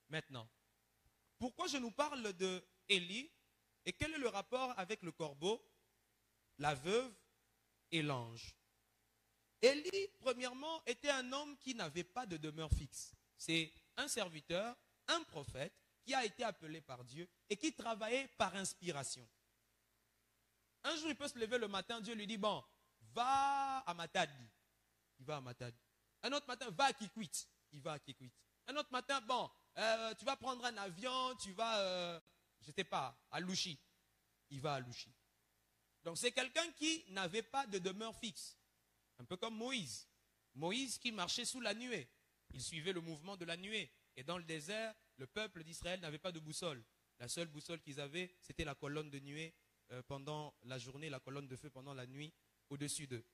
Speaker 4: maintenant, pourquoi je nous parle de Élie et quel est le rapport avec le corbeau, la veuve et l'ange? Élie, premièrement, était un homme qui n'avait pas de demeure fixe. C'est un serviteur, un prophète qui a été appelé par Dieu et qui travaillait par inspiration. Un jour, il peut se lever le matin, Dieu lui dit, bon, va à Matadi. Il va à Matadi. Un autre matin, va à Kikwit. Il va à Kikwit. Un autre matin, bon, tu vas prendre un avion, tu vas, je ne sais pas, à Louchi. Il va à Louchi. Donc, c'est quelqu'un qui n'avait pas de demeure fixe. Un peu comme Moïse. Moïse qui marchait sous la nuée. Il suivait le mouvement de la nuée. Et dans le désert, le peuple d'Israël n'avait pas de boussole. La seule boussole qu'ils avaient, c'était la colonne de nuée pendant la journée, la colonne de feu pendant la nuit au-dessus d'eux.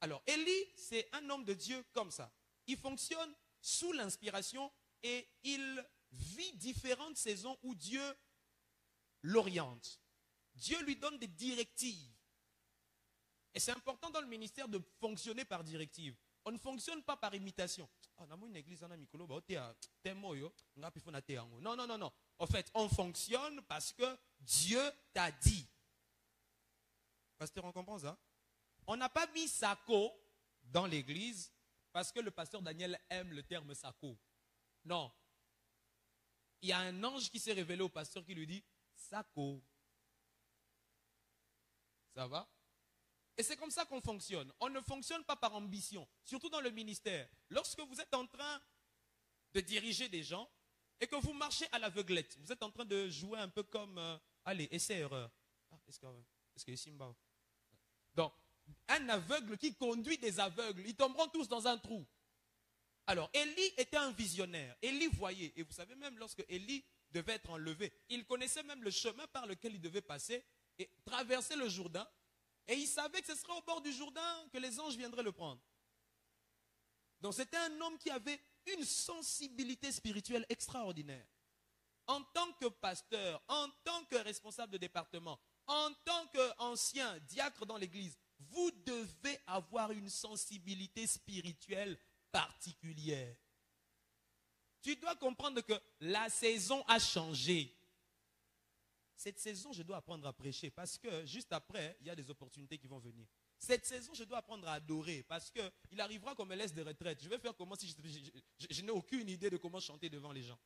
Speaker 4: Alors, Élie, c'est un homme de Dieu comme ça. Il fonctionne sous l'inspiration et il vit différentes saisons où Dieu l'oriente. Dieu lui donne des directives. Et c'est important dans le ministère de fonctionner par directive. On ne fonctionne pas par imitation. Non, non, non, non. En fait, on fonctionne parce que Dieu t'a dit. Pasteur, on comprend ça? On n'a pas mis Sako dans l'église parce que le pasteur Daniel aime le terme Sako. Non. Il y a un ange qui s'est révélé au pasteur qui lui dit Sako. Ça va? Et c'est comme ça qu'on fonctionne. On ne fonctionne pas par ambition, surtout dans le ministère. Lorsque vous êtes en train de diriger des gens et que vous marchez à l'aveuglette, vous êtes en train de jouer un peu comme, allez, essai-erreur. Est-ce que Simba? Donc, un aveugle qui conduit des aveugles, ils tomberont tous dans un trou. Alors, Élie était un visionnaire. Élie voyait. Et vous savez, même lorsque Élie devait être enlevé, il connaissait même le chemin par lequel il devait passer et traverser le Jourdain. Et il savait que ce serait au bord du Jourdain que les anges viendraient le prendre. Donc c'était un homme qui avait une sensibilité spirituelle extraordinaire. En tant que pasteur, en tant que responsable de département, en tant qu'ancien diacre dans l'église, vous devez avoir une sensibilité spirituelle particulière. Tu dois comprendre que la saison a changé. Cette saison, je dois apprendre à prêcher parce que juste après, il y a des opportunités qui vont venir. Cette saison, je dois apprendre à adorer parce qu'il arrivera qu'on me laisse des retraites. Je vais faire comment si je n'ai aucune idée de comment chanter devant les gens.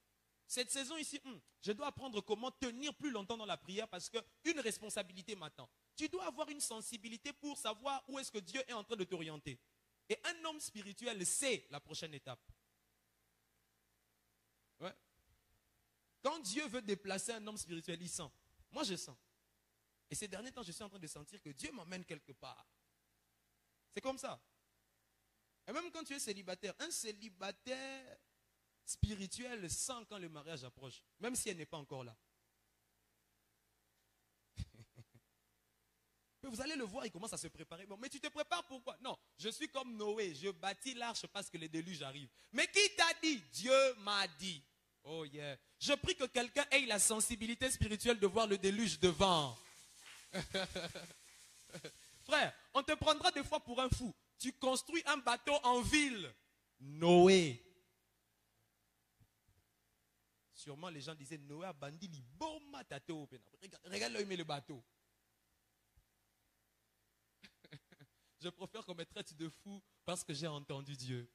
Speaker 4: Cette saison ici, je dois apprendre comment tenir plus longtemps dans la prière parce qu'une responsabilité m'attend. Tu dois avoir une sensibilité pour savoir où est-ce que Dieu est en train de t'orienter. Et un homme spirituel sait la prochaine étape. Ouais. Quand Dieu veut déplacer un homme spirituel, il sent. Moi, je sens. Et ces derniers temps, je suis en train de sentir que Dieu m'emmène quelque part. C'est comme ça. Et même quand tu es célibataire, un célibataire spirituel sent quand le mariage approche, même si elle n'est pas encore là. Je peux vous allez le voir, il commence à se préparer. Bon, mais tu te prépares pourquoi? Non, je suis comme Noé, je bâtis l'arche parce que les déluges arrivent. Mais qui t'a dit? Dieu m'a dit. Oh yeah. Je prie que quelqu'un ait la sensibilité spirituelle de voir le déluge devant. Frère, on te prendra des fois pour un fou. Tu construis un bateau en ville. Noé. Sûrement les gens disaient Noé a bandit li boma tato. Regarde là où il met le bateau. Je préfère qu'on me traite de fou parce que j'ai entendu Dieu.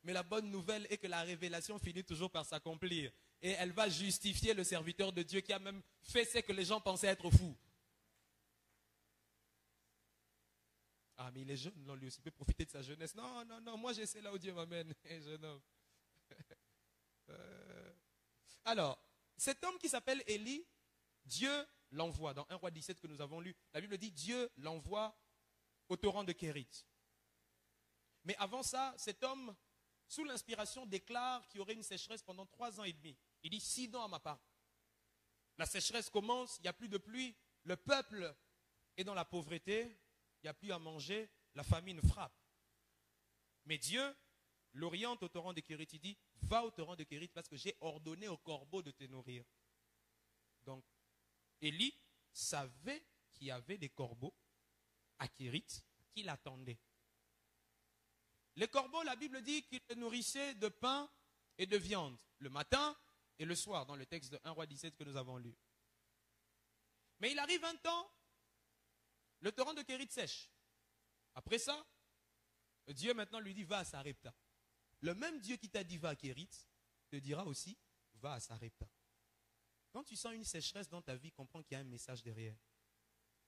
Speaker 4: Mais la bonne nouvelle est que la révélation finit toujours par s'accomplir. Et elle va justifier le serviteur de Dieu qui a même fait ce que les gens pensaient être fou. Ah, mais il est jeune, non, lui aussi peut profiter de sa jeunesse. Non, non, non, moi j'essaie là où Dieu m'amène, jeune homme. Alors, cet homme qui s'appelle Élie, Dieu l'envoie. Dans 1 Roi 17 que nous avons lu, la Bible dit Dieu l'envoie au torrent de Kérit. Mais avant ça, cet homme, sous l'inspiration, déclare qu'il y aurait une sécheresse pendant 3 ans et demi. Il dit, Sidon à ma part. La sécheresse commence, il n'y a plus de pluie, le peuple est dans la pauvreté, il n'y a plus à manger, la famine frappe. Mais Dieu l'oriente au torrent de Kérit. Il dit, va au torrent de Kérit parce que j'ai ordonné aux corbeaux de te nourrir. Donc, Élie savait qu'il y avait des corbeaux à Kérit qui l'attendaient. Les corbeaux, la Bible dit qu'ils les nourrissaient de pain et de viande, le matin et le soir, dans le texte de 1 Roi 17 que nous avons lu. Mais il arrive un temps, le torrent de Kérit sèche. Après ça, Dieu maintenant lui dit, va à Sarepta. Le même Dieu qui t'a dit, va à Kérit, te dira aussi, va à Sarepta. Quand tu sens une sécheresse dans ta vie, comprends qu'il y a un message derrière.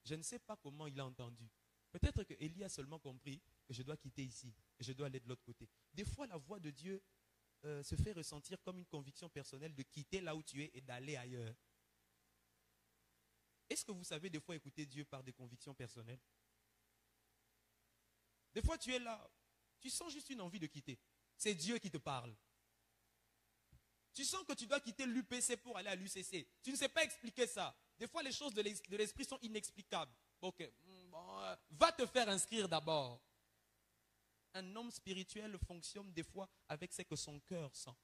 Speaker 4: Je ne sais pas comment il a entendu. Peut-être que Élie a seulement compris que je dois quitter ici et je dois aller de l'autre côté. Des fois, la voix de Dieu se fait ressentir comme une conviction personnelle de quitter là où tu es et d'aller ailleurs. Est-ce que vous savez des fois écouter Dieu par des convictions personnelles? Des fois, tu es là, tu sens juste une envie de quitter. C'est Dieu qui te parle. Tu sens que tu dois quitter l'UPC pour aller à l'UCC. Tu ne sais pas expliquer ça. Des fois, les choses de l'esprit sont inexplicables. Ok, bon, va te faire inscrire d'abord. Un homme spirituel fonctionne des fois avec ce que son cœur sent.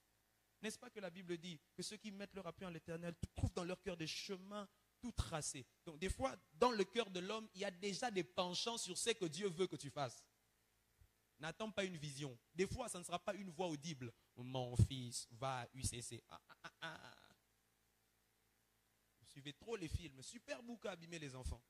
Speaker 4: N'est-ce pas que la Bible dit que ceux qui mettent leur appui en l'Éternel trouvent dans leur cœur des chemins tout tracés. Donc des fois, dans le cœur de l'homme, il y a déjà des penchants sur ce que Dieu veut que tu fasses. N'attends pas une vision. Des fois, ça ne sera pas une voix audible. Mon fils va à UCC. Vous suivez trop les films. Super bouquin à abîmer les enfants.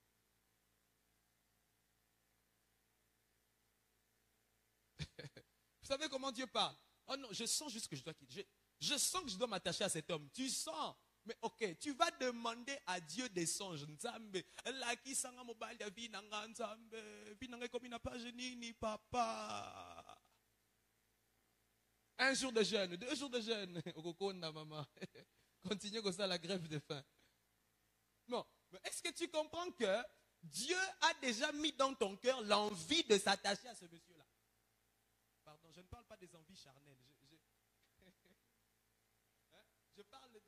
Speaker 4: Vous savez comment Dieu parle? Oh non, je sens juste que je dois quitter. Je sens que je dois m'attacher à cet homme. Tu sens? Mais ok, tu vas demander à Dieu des songes. Papa. Un jour de jeûne, 2 jours de jeûne. Continue comme ça la grève de faim. Non, mais est-ce que tu comprends que Dieu a déjà mis dans ton cœur l'envie de s'attacher à ce monsieur-là? Pardon, je ne parle pas des envies charnelles. Je parle de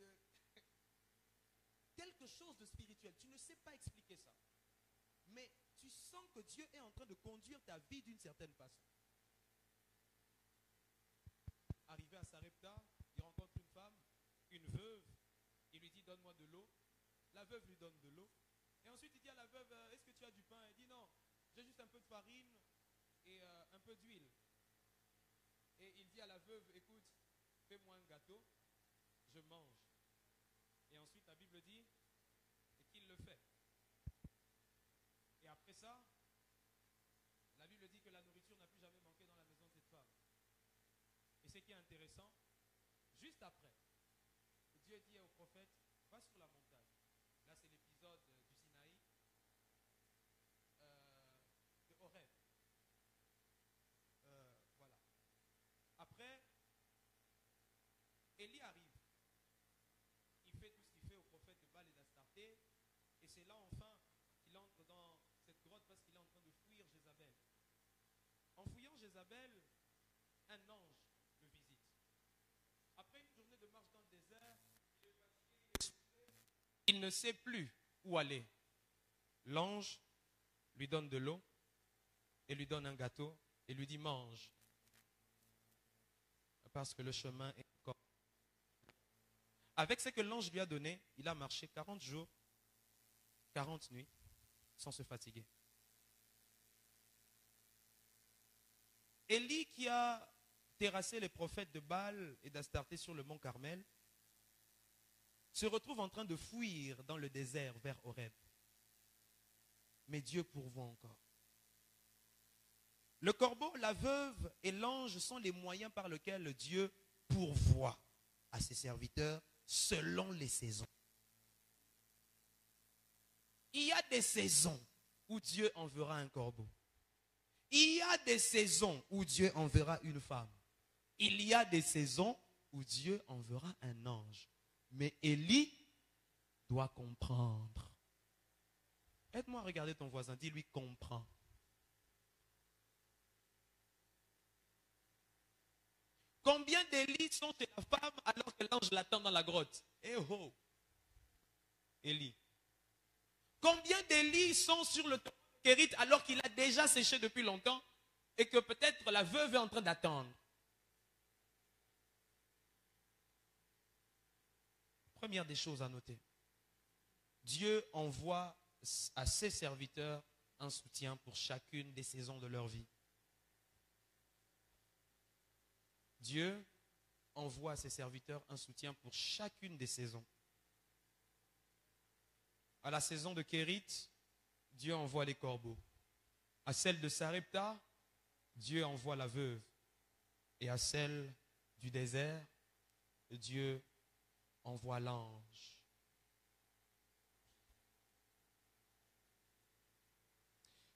Speaker 4: quelque chose de spirituel. Tu ne sais pas expliquer ça. Mais tu sens que Dieu est en train de conduire ta vie d'une certaine façon. Arrivé à Sarepta, il rencontre une femme, une veuve. Il lui dit, donne-moi de l'eau. La veuve lui donne de l'eau. Et ensuite, il dit à la veuve, est-ce que tu as du pain? Elle dit, non, j'ai juste un peu de farine et un peu d'huile. Et il dit à la veuve, écoute, fais-moi un gâteau, je mange. Et ensuite, la Bible dit qu'il le fait. Et après ça, la Bible dit que la nourriture n'a plus jamais manqué dans la maison de cette femme. Et ce qui est intéressant, juste après, Dieu dit au prophète, va sur la montagne. Là, c'est l'épisode du Sinaï, de Horeb. Voilà. Après, Élie arrive. Il fait tout ce qu'il fait au prophète de Baal et d'Astarté. Et c'est là enfin qu'il entre dans cette grotte parce qu'il est en train de fuir Jézabel. En fouillant Jézabel, un ange le visite. Après une journée de marche dans le désert, il ne sait plus où aller. L'ange lui donne de l'eau et lui donne un gâteau et lui dit mange. Parce que le chemin est encore. Avec ce que l'ange lui a donné, il a marché 40 jours, 40 nuits, sans se fatiguer. Élie qui a terrassé les prophètes de Baal et d'Astarté sur le mont Carmel, se retrouve en train de fuir dans le désert vers Horeb. Mais Dieu pourvoit encore. Le corbeau, la veuve et l'ange sont les moyens par lesquels Dieu pourvoit à ses serviteurs selon les saisons. Il y a des saisons où Dieu enverra un corbeau. Il y a des saisons où Dieu enverra une femme. Il y a des saisons où Dieu enverra un ange. Mais Élie doit comprendre. Aide-moi à regarder ton voisin, dis-lui comprends. Combien d'Élie sont chez la femme alors que l'ange l'attend dans la grotte? Eh oh! Élie. Combien d'Élie sont sur le tombeau de Kérit alors qu'il a déjà séché depuis longtemps et que peut-être la veuve est en train d'attendre? Première des choses à noter. Dieu envoie à ses serviteurs un soutien pour chacune des saisons de leur vie. Dieu envoie à ses serviteurs un soutien pour chacune des saisons. À la saison de Kérit, Dieu envoie les corbeaux. À celle de Sarepta, Dieu envoie la veuve. Et à celle du désert, Dieu envoie l'ange.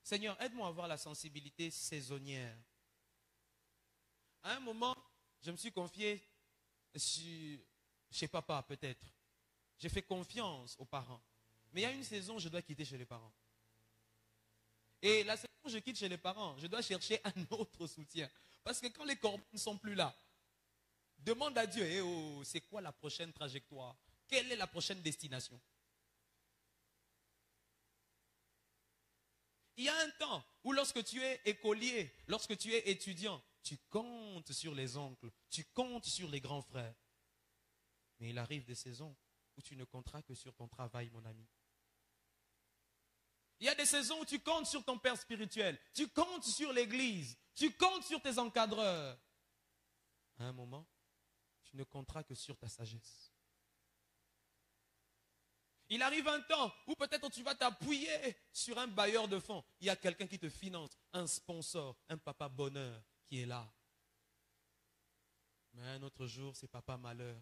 Speaker 4: Seigneur, aide-moi à avoir la sensibilité saisonnière. À un moment, je me suis confié chez papa, peut-être. J'ai fait confiance aux parents. Mais il y a une saison où je dois quitter chez les parents. Et la saison où je quitte chez les parents, je dois chercher un autre soutien. Parce que quand les corbeaux ne sont plus là, demande à Dieu, c'est quoi la prochaine trajectoire? Quelle est la prochaine destination? Il y a un temps où lorsque tu es écolier, lorsque tu es étudiant, tu comptes sur les oncles, tu comptes sur les grands frères. Mais il arrive des saisons où tu ne compteras que sur ton travail, mon ami. Il y a des saisons où tu comptes sur ton père spirituel, tu comptes sur l'église, tu comptes sur tes encadreurs. À un moment, tu ne compteras que sur ta sagesse. Il arrive un temps où peut-être tu vas t'appuyer sur un bailleur de fonds. Il y a quelqu'un qui te finance, un sponsor, un papa bonheur qui est là. Mais un autre jour, c'est papa malheur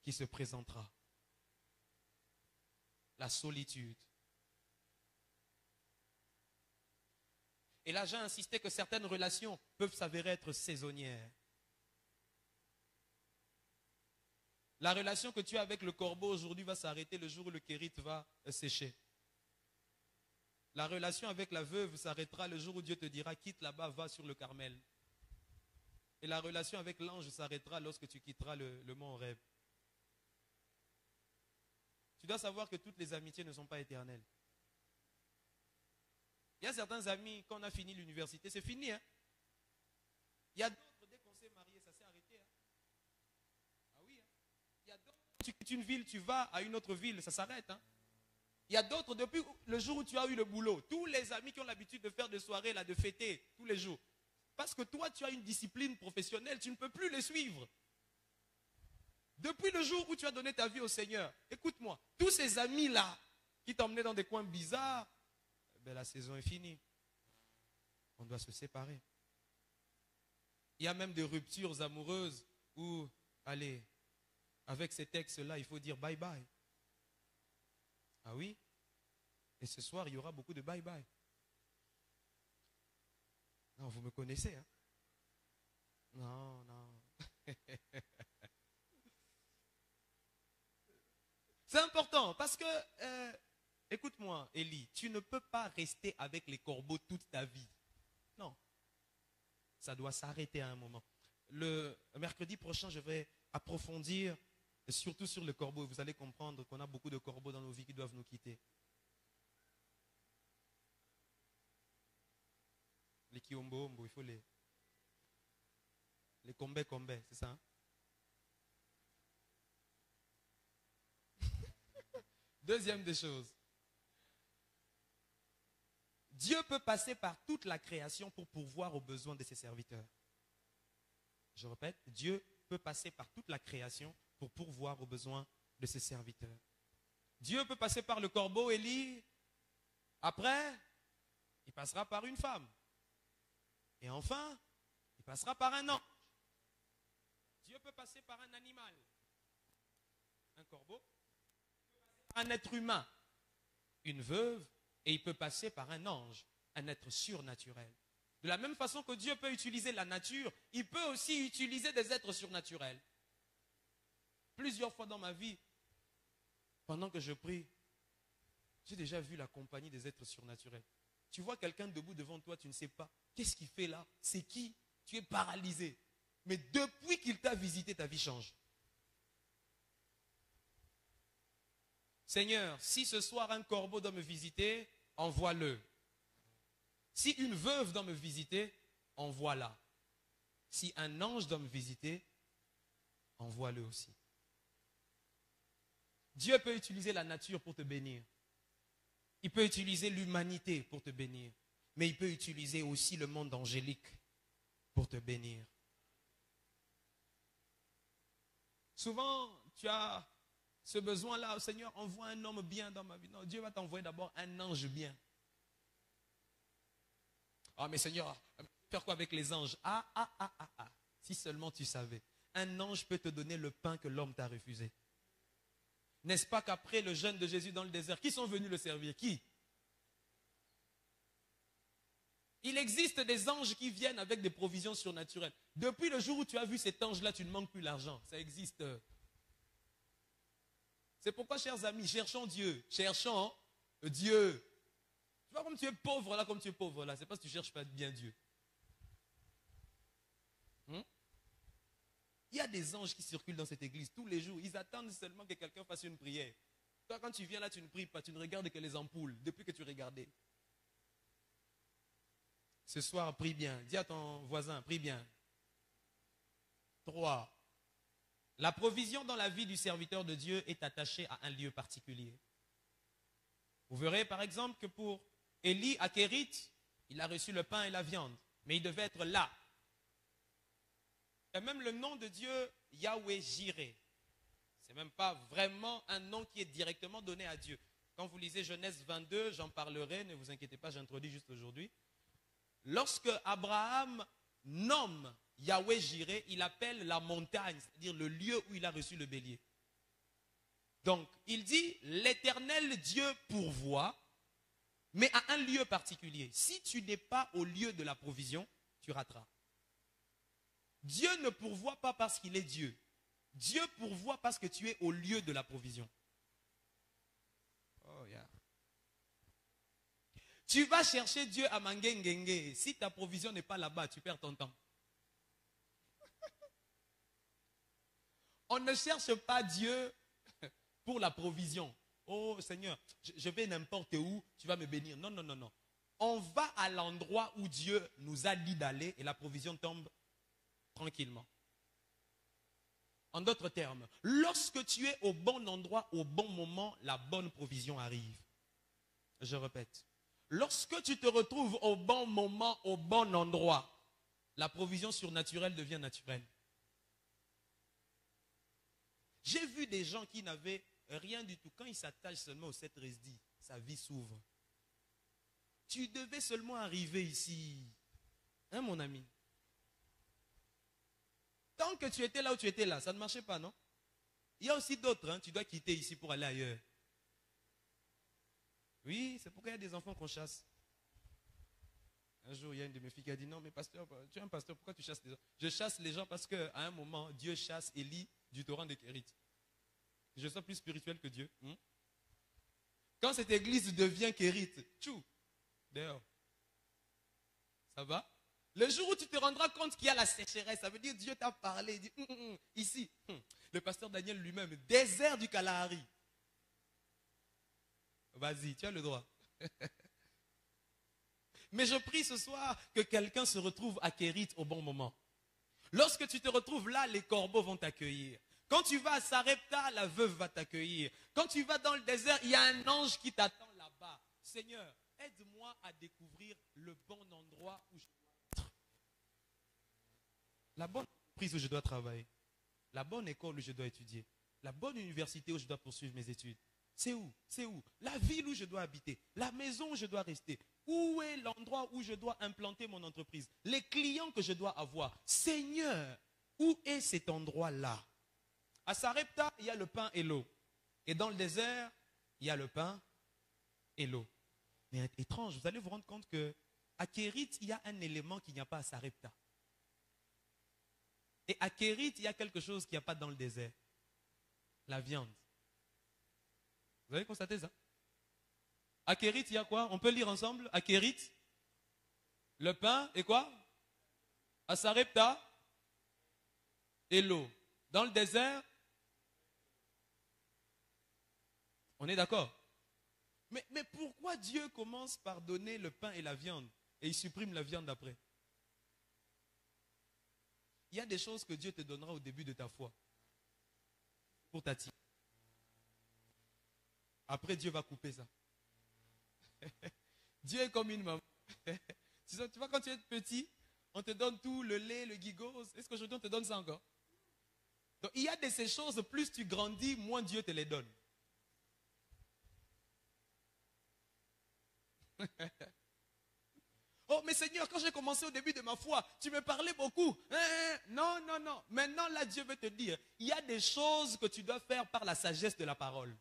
Speaker 4: qui se présentera. La solitude. Et là, j'ai insisté que certaines relations peuvent s'avérer être saisonnières. La relation que tu as avec le corbeau aujourd'hui va s'arrêter le jour où le kérit va sécher. La relation avec la veuve s'arrêtera le jour où Dieu te dira quitte là-bas, va sur le Carmel. Et la relation avec l'ange s'arrêtera lorsque tu quitteras le mont Horeb. Tu dois savoir que toutes les amitiés ne sont pas éternelles. Il y a certains amis, quand on a fini l'université, c'est fini. Hein? Il y a d'autres, dès qu'on s'est marié, ça s'est arrêté. Hein? Ah oui. Hein? Il y a d'autres, tu quittes une ville, tu vas à une autre ville, ça s'arrête. Hein? Il y a d'autres, depuis le jour où tu as eu le boulot, tous les amis qui ont l'habitude de faire des soirées, là, de fêter tous les jours. Parce que toi, tu as une discipline professionnelle, tu ne peux plus les suivre. Depuis le jour où tu as donné ta vie au Seigneur, écoute-moi, tous ces amis-là qui t'emmenaient dans des coins bizarres, ben, la saison est finie. On doit se séparer. Il y a même des ruptures amoureuses où, allez, avec ces textes-là, il faut dire bye-bye. Ah oui? Et ce soir, il y aura beaucoup de bye-bye. Non, vous me connaissez, hein? Non, non. C'est important parce que, écoute-moi, Élie, tu ne peux pas rester avec les corbeaux toute ta vie. Non. Ça doit s'arrêter à un moment. Le mercredi prochain, je vais approfondir, surtout sur le corbeau. Vous allez comprendre qu'on a beaucoup de corbeaux dans nos vies qui doivent nous quitter. Les kiombo, il faut les combés, c'est ça? Hein? Deuxième des choses. Dieu peut passer par toute la création pour pourvoir aux besoins de ses serviteurs. Je répète, Dieu peut passer par toute la création pour pourvoir aux besoins de ses serviteurs. Dieu peut passer par le corbeau Élie. Après, il passera par une femme. Et enfin, il passera par un ange. Dieu peut passer par un animal. Un corbeau. Un être humain. Une veuve. Et il peut passer par un ange, un être surnaturel. De la même façon que Dieu peut utiliser la nature, il peut aussi utiliser des êtres surnaturels. Plusieurs fois dans ma vie, pendant que je prie, j'ai déjà vu la compagnie des êtres surnaturels. Tu vois quelqu'un debout devant toi, tu ne sais pas. Qu'est-ce qu'il fait là? C'est qui? Tu es paralysé. Mais depuis qu'il t'a visité, ta vie change. Seigneur, si ce soir un corbeau doit me visiter, envoie-le. Si une veuve doit me visiter, envoie-la. Si un ange doit me visiter, envoie-le aussi. Dieu peut utiliser la nature pour te bénir. Il peut utiliser l'humanité pour te bénir. Mais il peut utiliser aussi le monde angélique pour te bénir. Souvent, tu as ce besoin-là, Seigneur, envoie un homme bien dans ma vie. Non, Dieu va t'envoyer d'abord un ange bien. Ah, mais Seigneur, faire quoi avec les anges? Si seulement tu savais. Un ange peut te donner le pain que l'homme t'a refusé. N'est-ce pas qu'après le jeûne de Jésus dans le désert, qui sont venus le servir? Qui? Il existe des anges qui viennent avec des provisions surnaturelles. Depuis le jour où tu as vu cet ange-là, tu ne manques plus l'argent. Ça existe. C'est pourquoi, chers amis, cherchons Dieu. Cherchons Dieu. Tu vois comme tu es pauvre là, comme tu es pauvre là. C'est parce que tu ne cherches pas bien Dieu. Il y a des anges qui circulent dans cette église tous les jours. Ils attendent seulement que quelqu'un fasse une prière. Toi, quand tu viens là, tu ne pries pas. Tu ne regardes que les ampoules depuis que tu regardais. Ce soir, prie bien. Dis à ton voisin, prie bien. 3. La provision dans la vie du serviteur de Dieu est attachée à un lieu particulier. Vous verrez par exemple que pour Élie à Kérith, il a reçu le pain et la viande, mais il devait être là. Et même le nom de Dieu, Yahweh Jireh, ce n'est même pas vraiment un nom qui est directement donné à Dieu. Quand vous lisez Genèse 22, j'en parlerai, ne vous inquiétez pas, j'introduis juste aujourd'hui. Lorsque Abraham nomme Yahweh Jireh, il appelle la montagne, c'est-à-dire le lieu où il a reçu le bélier. Donc, il dit, l'Éternel Dieu pourvoit, mais à un lieu particulier. Si tu n'es pas au lieu de la provision, tu rateras. Dieu ne pourvoit pas parce qu'il est Dieu. Dieu pourvoit parce que tu es au lieu de la provision. Oh, yeah. Tu vas chercher Dieu à Mangengenge. Si ta provision n'est pas là-bas, tu perds ton temps. On ne cherche pas Dieu pour la provision. Oh Seigneur, je vais n'importe où, tu vas me bénir. Non, non, non, non. On va à l'endroit où Dieu nous a dit d'aller et la provision tombe tranquillement. En d'autres termes, lorsque tu es au bon endroit, au bon moment, la bonne provision arrive. Je répète. Lorsque tu te retrouves au bon moment, au bon endroit, la provision surnaturelle devient naturelle. J'ai vu des gens qui n'avaient rien du tout. Quand ils s'attachent seulement au 7 resdi, sa vie s'ouvre. Tu devais seulement arriver ici. Hein, mon ami? Tant que tu étais là où tu étais là, ça ne marchait pas, non? Il y a aussi d'autres, hein, tu dois quitter ici pour aller ailleurs. Oui, c'est pourquoi il y a des enfants qu'on chasse. Un jour, il y a une de mes filles qui a dit, non, mais pasteur, tu es un pasteur, pourquoi tu chasses les gens? Je chasse les gens parce qu'à un moment, Dieu chasse Élie du torrent de Kérith. Je sois plus spirituel que Dieu. Quand cette église devient Kérith, tchou, dehors. Ça va? Le jour où tu te rendras compte qu'il y a la sécheresse, ça veut dire Dieu t'a parlé. Il dit, ici, le pasteur Daniel lui-même, désert du Kalahari. Vas-y, tu as le droit. Mais je prie ce soir que quelqu'un se retrouve à Kérit au bon moment. Lorsque tu te retrouves là, les corbeaux vont t'accueillir. Quand tu vas à Sarepta, la veuve va t'accueillir. Quand tu vas dans le désert, il y a un ange qui t'attend là-bas. Seigneur, aide-moi à découvrir le bon endroit où je dois être. La bonne entreprise où je dois travailler. La bonne école où je dois étudier. La bonne université où je dois poursuivre mes études. C'est où? C'est où? La ville où je dois habiter. La maison où je dois rester. Où est l'endroit où je dois implanter mon entreprise? Les clients que je dois avoir. Seigneur, où est cet endroit-là? À Sarepta, il y a le pain et l'eau. Et dans le désert, il y a le pain et l'eau. Mais étrange, vous allez vous rendre compte qu'à Kérit, il y a un élément qu'il n'y a pas à Sarepta. Et à Kérit, il y a quelque chose qu'il n'y a pas dans le désert. La viande. Vous avez constaté ça? À Kérit, il y a quoi? On peut lire ensemble. À Kérit, le pain et quoi? À Sarepta, et l'eau. Dans le désert, on est d'accord? Mais pourquoi Dieu commence par donner le pain et la viande et il supprime la viande après? Il y a des choses que Dieu te donnera au début de ta foi pour t'attirer. Après, Dieu va couper ça. Dieu est comme une maman. Tu vois, quand tu es petit, on te donne tout, le lait, le gigos. Est-ce qu'aujourd'hui on te donne ça encore? Donc, il y a de ces choses, plus tu grandis, moins Dieu te les donne. Oh, mais Seigneur, quand j'ai commencé au début de ma foi, tu me parlais beaucoup. Non, non, non. Maintenant, là, Dieu veut te dire, il y a des choses que tu dois faire par la sagesse de la parole.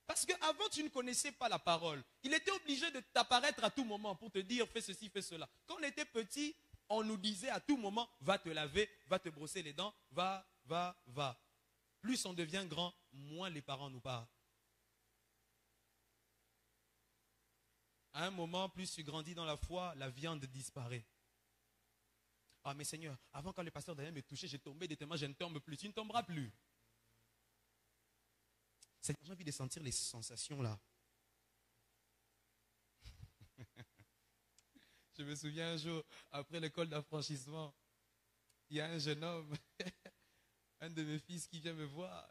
Speaker 4: Parce qu'avant, tu ne connaissais pas la parole. Il était obligé de t'apparaître à tout moment pour te dire, fais ceci, fais cela. Quand on était petit, on nous disait à tout moment, va te laver, va te brosser les dents, va. Plus on devient grand, moins les parents nous parlent. À un moment, plus tu grandis dans la foi, la viande disparaît. Ah mais Seigneur, avant quand le pasteur Daniel me touchait, j'ai tombé des témoins, je ne tombe plus. Tu ne tomberas plus. Seigneur, j'ai envie de sentir les sensations là. Je me souviens un jour, après l'école d'affranchissement, il y a un jeune homme, un de mes fils qui vient me voir,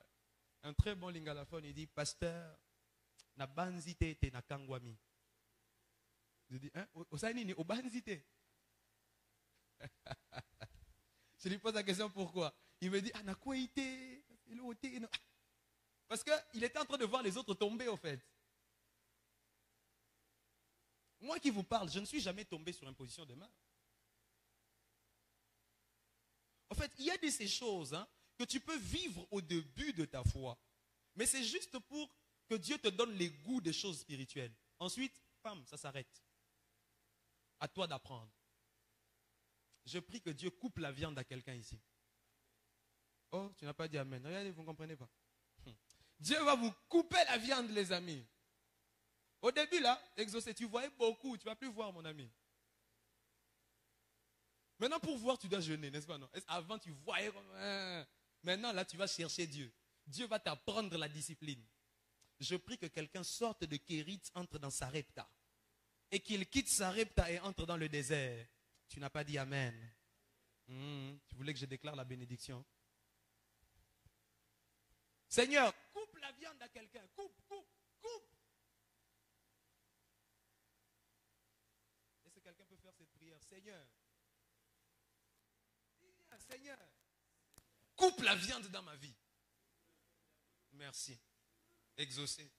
Speaker 4: un très bon lingalaphone, il dit, pasteur, na banzite te na kangwami. Je dis, hein, Osaini, au banzite. Je lui pose la question pourquoi. Il me dit, ah, na quoi ite? Parce qu'il était en train de voir les autres tomber, au fait. Moi qui vous parle, je ne suis jamais tombé sur une position de main. En fait, il y a de ces choses que tu peux vivre au début de ta foi. Mais c'est juste pour que Dieu te donne les goûts des choses spirituelles. Ensuite, pam, ça s'arrête. À toi d'apprendre. Je prie que Dieu coupe la viande à quelqu'un ici. Oh, tu n'as pas dit amen. Regardez, vous ne comprenez pas. Dieu va vous couper la viande, les amis. Au début, là, exaucé, tu voyais beaucoup. Tu ne vas plus voir, mon ami. Maintenant, pour voir, tu dois jeûner, n'est-ce pas? Non? Avant, tu voyais. Maintenant, là, tu vas chercher Dieu. Dieu va t'apprendre la discipline. Je prie que quelqu'un sorte de Kérit, entre dans Sarepta. Et qu'il quitte Sarepta et entre dans le désert. Tu n'as pas dit amen. Tu voulais que je déclare la bénédiction? Seigneur, coupe la viande à quelqu'un. Coupe. Est-ce que quelqu'un peut faire cette prière? Seigneur, coupe la viande dans ma vie. Merci. Exaucé.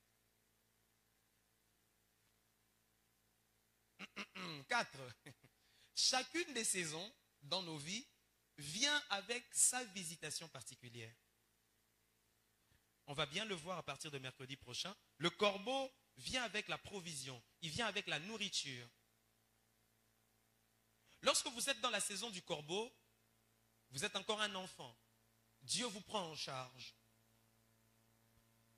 Speaker 4: 4. Chacune des saisons dans nos vies vient avec sa visitation particulière. On va bien le voir à partir de mercredi prochain. Le corbeau vient avec la provision. Il vient avec la nourriture. Lorsque vous êtes dans la saison du corbeau, vous êtes encore un enfant. Dieu vous prend en charge.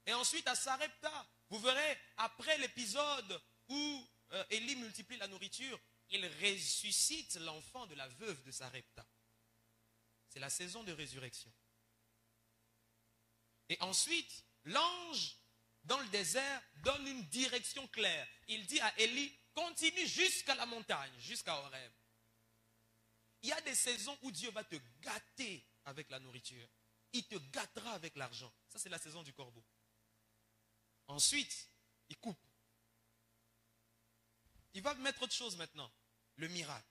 Speaker 4: Et ensuite, à Sarepta, vous verrez, après l'épisode où Élie multiplie la nourriture, il ressuscite l'enfant de la veuve de Sarepta. C'est la saison de résurrection. Et ensuite, l'ange, dans le désert, donne une direction claire. Il dit à Élie, continue jusqu'à la montagne, jusqu'à Horeb. Il y a des saisons où Dieu va te gâter avec la nourriture. Il te gâtera avec l'argent. Ça, c'est la saison du corbeau. Ensuite, il coupe. Il va mettre autre chose maintenant. Le miracle.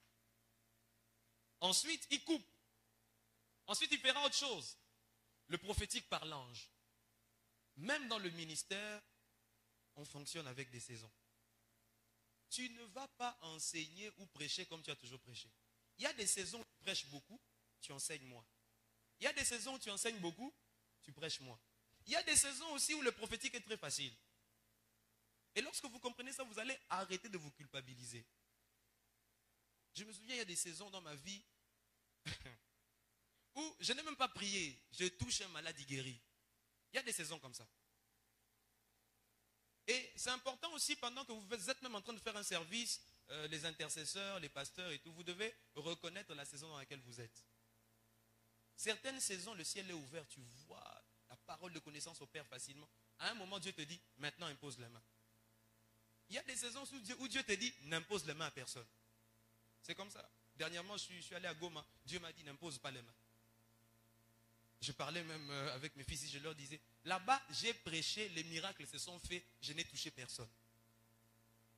Speaker 4: Ensuite, il coupe. Ensuite, il fera autre chose. Le prophétique par l'ange. Même dans le ministère, on fonctionne avec des saisons. Tu ne vas pas enseigner ou prêcher comme tu as toujours prêché. Il y a des saisons où tu prêches beaucoup, tu enseignes moins. Il y a des saisons où tu enseignes beaucoup, tu prêches moins. Il y a des saisons aussi où le prophétique est très facile. Et lorsque vous comprenez ça, vous allez arrêter de vous culpabiliser. Je me souviens, il y a des saisons dans ma vie où je n'ai même pas prié, je touche un malade, il guérit. Il y a des saisons comme ça. Et c'est important aussi, pendant que vous êtes même en train de faire un service, les intercesseurs, les pasteurs et tout, vous devez reconnaître la saison dans laquelle vous êtes. Certaines saisons, le ciel est ouvert, tu vois la parole de connaissance opère facilement. À un moment, Dieu te dit, maintenant impose les mains. Il y a des saisons où Dieu te dit, n'impose les mains à personne. C'est comme ça. Dernièrement, je suis allé à Goma, Dieu m'a dit, n'impose pas les mains. Je parlais même avec mes fils et je leur disais, là-bas, j'ai prêché, les miracles se sont faits, je n'ai touché personne.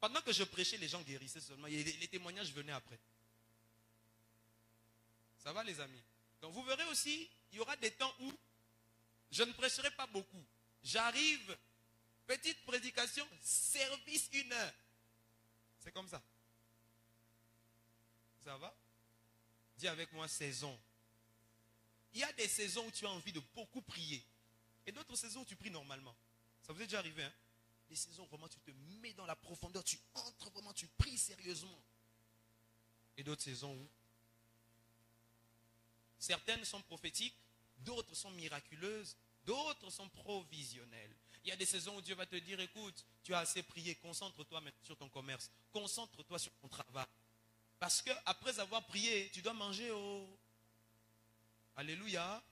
Speaker 4: Pendant que je prêchais, les gens guérissaient seulement. Et les témoignages venaient après. Ça va les amis? Donc vous verrez aussi, il y aura des temps où je ne prêcherai pas beaucoup. J'arrive, petite prédication, service 1 heure. C'est comme ça. Ça va? Dis avec moi saison. Il y a des saisons où tu as envie de beaucoup prier. Et d'autres saisons où tu pries normalement. Ça vous est déjà arrivé, hein? Des saisons où vraiment tu te mets dans la profondeur, tu entres vraiment, tu pries sérieusement. Et d'autres saisons où certaines sont prophétiques, d'autres sont miraculeuses, d'autres sont provisionnelles. Il y a des saisons où Dieu va te dire, écoute, tu as assez prié, concentre-toi maintenant sur ton commerce, concentre-toi sur ton travail. Parce que après avoir prié, tu dois manger au... Alléluia.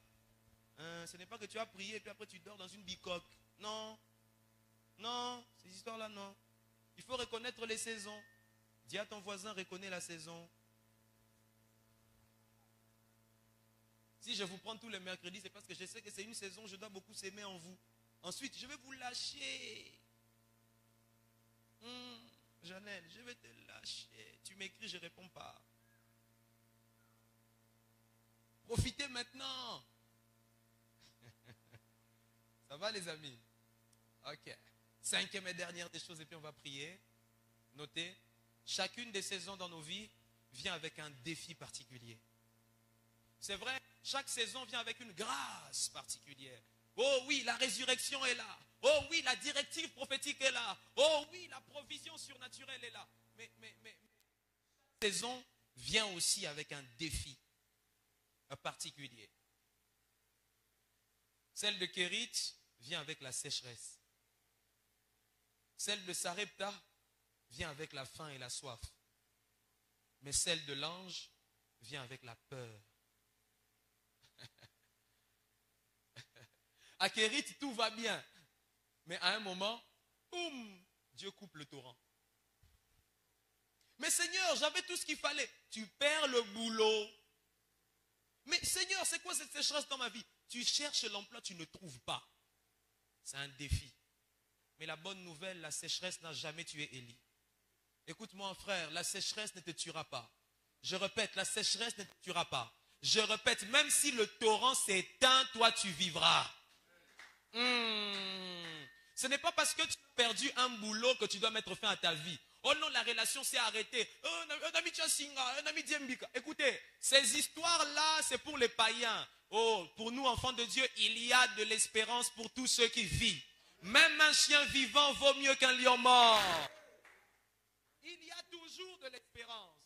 Speaker 4: Ce n'est pas que tu as prié et puis après tu dors dans une bicoque. Non. Non, ces histoires-là, non. Il faut reconnaître les saisons. Dis à ton voisin, reconnais la saison. Si je vous prends tous les mercredis, c'est parce que je sais que c'est une saison, je dois beaucoup s'aimer en vous. Ensuite, je vais vous lâcher. Janelle, je vais te lâcher. Tu m'écris, je ne réponds pas. Profitez maintenant. Ça va les amis? Ok. 5e et dernière des choses et puis on va prier. Notez, chacune des saisons dans nos vies vient avec un défi particulier. C'est vrai, chaque saison vient avec une grâce particulière. Oh oui, la résurrection est là. Oh oui, la directive prophétique est là. Oh oui, la provision surnaturelle est là. Mais chaque saison vient aussi avec un défi particulier. Celle de Kérit vient avec la sécheresse. Celle de Sarepta vient avec la faim et la soif. Mais celle de l'ange vient avec la peur. À Kérit, tout va bien. Mais à un moment, boum, Dieu coupe le torrent. Mais Seigneur, j'avais tout ce qu'il fallait. Tu perds le boulot. Mais Seigneur, c'est quoi cette sécheresse dans ma vie? Tu cherches l'emploi, tu ne trouves pas. C'est un défi. Mais la bonne nouvelle, la sécheresse n'a jamais tué Élie. Écoute-moi frère, la sécheresse ne te tuera pas. Je répète, la sécheresse ne te tuera pas. Je répète, même si le torrent s'éteint, toi tu vivras. Ce n'est pas parce que tu as perdu un boulot que tu dois mettre fin à ta vie. Oh non, la relation s'est arrêtée. Oh, un ami Tchassinga, un ami Diembika. Écoutez, ces histoires-là, c'est pour les païens. Oh, pour nous, enfants de Dieu, il y a de l'espérance pour tous ceux qui vivent. Même un chien vivant vaut mieux qu'un lion mort. Il y a toujours de l'espérance.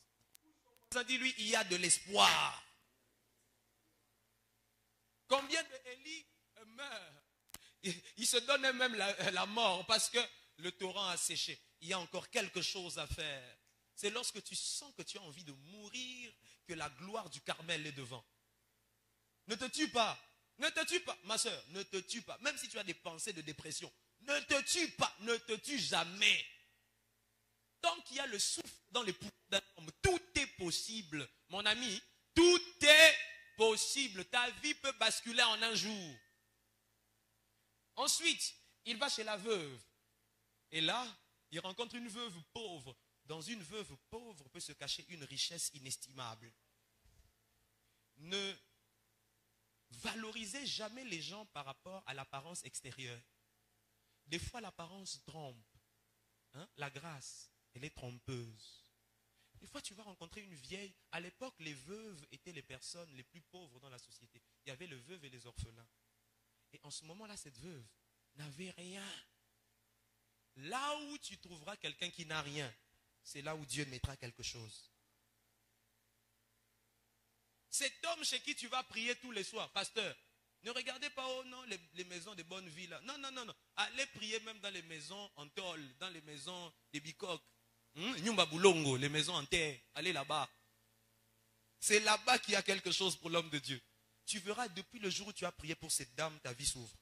Speaker 4: Ça dit lui, il y a de l'espoir. Combien d'Élie meurent? Il se donne même la mort parce que le torrent a séché. Il y a encore quelque chose à faire. C'est lorsque tu sens que tu as envie de mourir que la gloire du Carmel est devant. Ne te tue pas. Ne te tue pas. Ma soeur, ne te tue pas. Même si tu as des pensées de dépression, ne te tue pas. Ne te tue jamais. Tant qu'il y a le souffle dans les poumons d'un homme, tout est possible. Mon ami, tout est possible. Ta vie peut basculer en un jour. Ensuite, il va chez la veuve. Et là, il rencontre une veuve pauvre. Dans une veuve pauvre peut se cacher une richesse inestimable. Ne valorisez jamais les gens par rapport à l'apparence extérieure. Des fois, l'apparence trompe. Hein? La grâce, elle est trompeuse. Des fois, tu vas rencontrer une vieille. À l'époque, les veuves étaient les personnes les plus pauvres dans la société. Il y avait les veuves et les orphelins. Et en ce moment-là, cette veuve n'avait rien. Là où tu trouveras quelqu'un qui n'a rien, c'est là où Dieu mettra quelque chose. Cet homme chez qui tu vas prier tous les soirs, pasteur, ne regardez pas les maisons de bonne vie là. Non. Allez prier même dans les maisons en tôle, dans les maisons des bicoques. Nyumba Boulongo, les maisons en terre. Allez là-bas. C'est là-bas qu'il y a quelque chose pour l'homme de Dieu. Tu verras, depuis le jour où tu as prié pour cette dame, ta vie s'ouvre.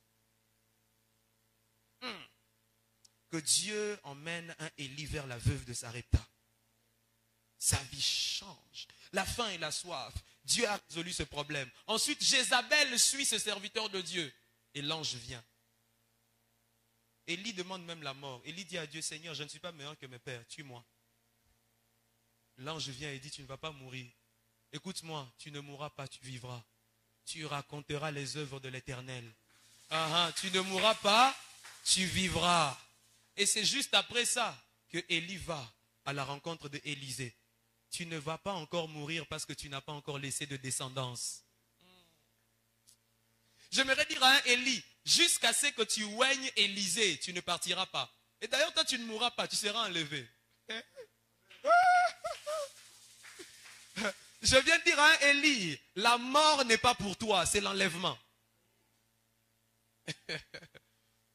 Speaker 4: Que Dieu emmène un Élie vers la veuve de Sarepta. Sa vie change. La faim et la soif. Dieu a résolu ce problème. Ensuite, Jézabel suit ce serviteur de Dieu. Et l'ange vient. Élie demande même la mort. Élie dit à Dieu, Seigneur, je ne suis pas meilleur que mes pères. Tue-moi. L'ange vient et dit, tu ne vas pas mourir. Écoute-moi, tu ne mourras pas, tu vivras. Tu raconteras les œuvres de l'Éternel. Tu ne mourras pas, tu vivras. Et c'est juste après ça que Élie va à la rencontre de Élisée. Tu ne vas pas encore mourir parce que tu n'as pas encore laissé de descendance. J'aimerais dire à un Élie, jusqu'à ce que tu oignes Élisée, tu ne partiras pas. Et d'ailleurs, toi, tu ne mourras pas, tu seras enlevé. Je viens de dire à un Élie, la mort n'est pas pour toi, c'est l'enlèvement.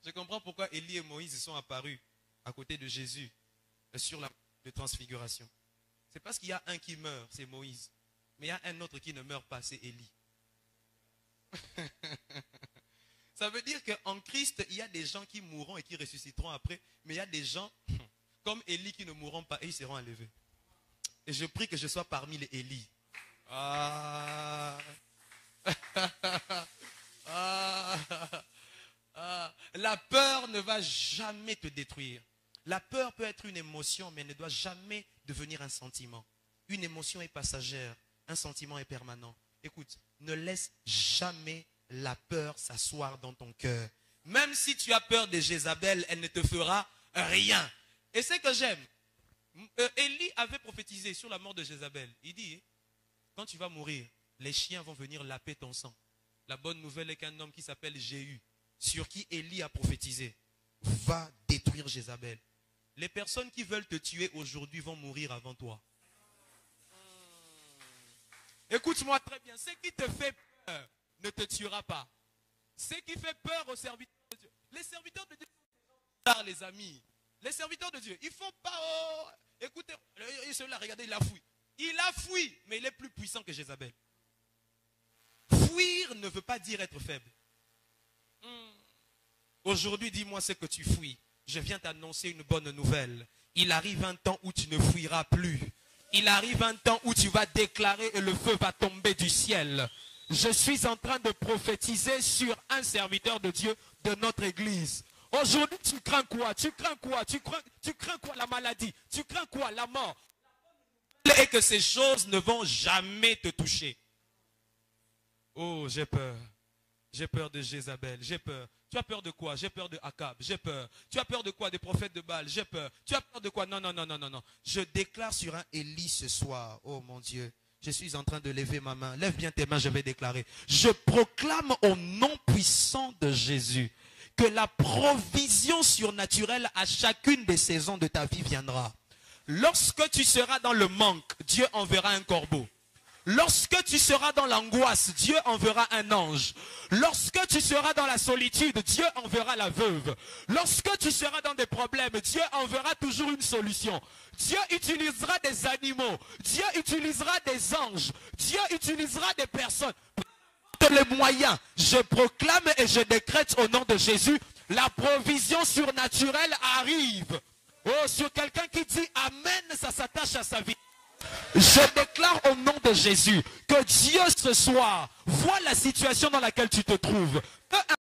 Speaker 4: Je comprends pourquoi Élie et Moïse sont apparus à côté de Jésus sur la de transfiguration. C'est parce qu'il y a un qui meurt, c'est Moïse. Mais il y a un autre qui ne meurt pas, c'est Élie. Ça veut dire qu'en Christ, il y a des gens qui mourront et qui ressusciteront après. Mais il y a des gens comme Élie qui ne mourront pas et ils seront enlevés. Et je prie que je sois parmi les Élie. La peur ne va jamais te détruire. La peur peut être une émotion, mais elle ne doit jamais devenir un sentiment. Une émotion est passagère, un sentiment est permanent. Écoute, ne laisse jamais la peur s'asseoir dans ton cœur. Même si tu as peur de Jézabel, elle ne te fera rien. Et c'est que j'aime. Élie avait prophétisé sur la mort de Jézabel. Il dit, quand tu vas mourir, les chiens vont venir laper ton sang. La bonne nouvelle est qu'un homme qui s'appelle Jéhu, sur qui Élie a prophétisé, va détruire Jézabel. Les personnes qui veulent te tuer aujourd'hui vont mourir avant toi. Écoute-moi très bien. Ce qui te fait peur ne te tuera pas. Ce qui fait peur aux serviteurs de Dieu. Les serviteurs de Dieu sont les amis. Les serviteurs de Dieu, il ne faut pas... écoutez, celui-là, regardez, il a fui. Il a fui, mais il est plus puissant que Jézabel. Fuir ne veut pas dire être faible. Aujourd'hui, dis-moi ce que tu fuis. Je viens t'annoncer une bonne nouvelle. Il arrive un temps où tu ne fuiras plus. Il arrive un temps où tu vas déclarer et le feu va tomber du ciel. Je suis en train de prophétiser sur un serviteur de Dieu de notre église. Aujourd'hui, tu crains quoi? Tu crains quoi? Tu crains quoi? La maladie? Tu crains quoi? La mort? Et que ces choses ne vont jamais te toucher. Oh, j'ai peur. J'ai peur de Jézabel, j'ai peur. Tu as peur de quoi? J'ai peur de Akab, j'ai peur. Tu as peur de quoi? Des prophètes de Baal, j'ai peur. Tu as peur de quoi? Non. Je déclare sur un Élie ce soir. Oh mon Dieu, je suis en train de lever ma main. Lève bien tes mains, je vais déclarer. Je proclame au nom puissant de Jésus que la provision surnaturelle à chacune des saisons de ta vie viendra. Lorsque tu seras dans le manque, Dieu enverra un corbeau. Lorsque tu seras dans l'angoisse, Dieu enverra un ange. Lorsque tu seras dans la solitude, Dieu enverra la veuve. Lorsque tu seras dans des problèmes, Dieu enverra toujours une solution. Dieu utilisera des animaux. Dieu utilisera des anges. Dieu utilisera des personnes. Les moyens, je proclame et je décrète au nom de Jésus, la provision surnaturelle arrive.
Speaker 1: Oh, sur quelqu'un qui dit Amen, ça s'attache à sa vie. Je déclare au nom de Jésus que Dieu ce soir voit la situation dans laquelle tu te trouves.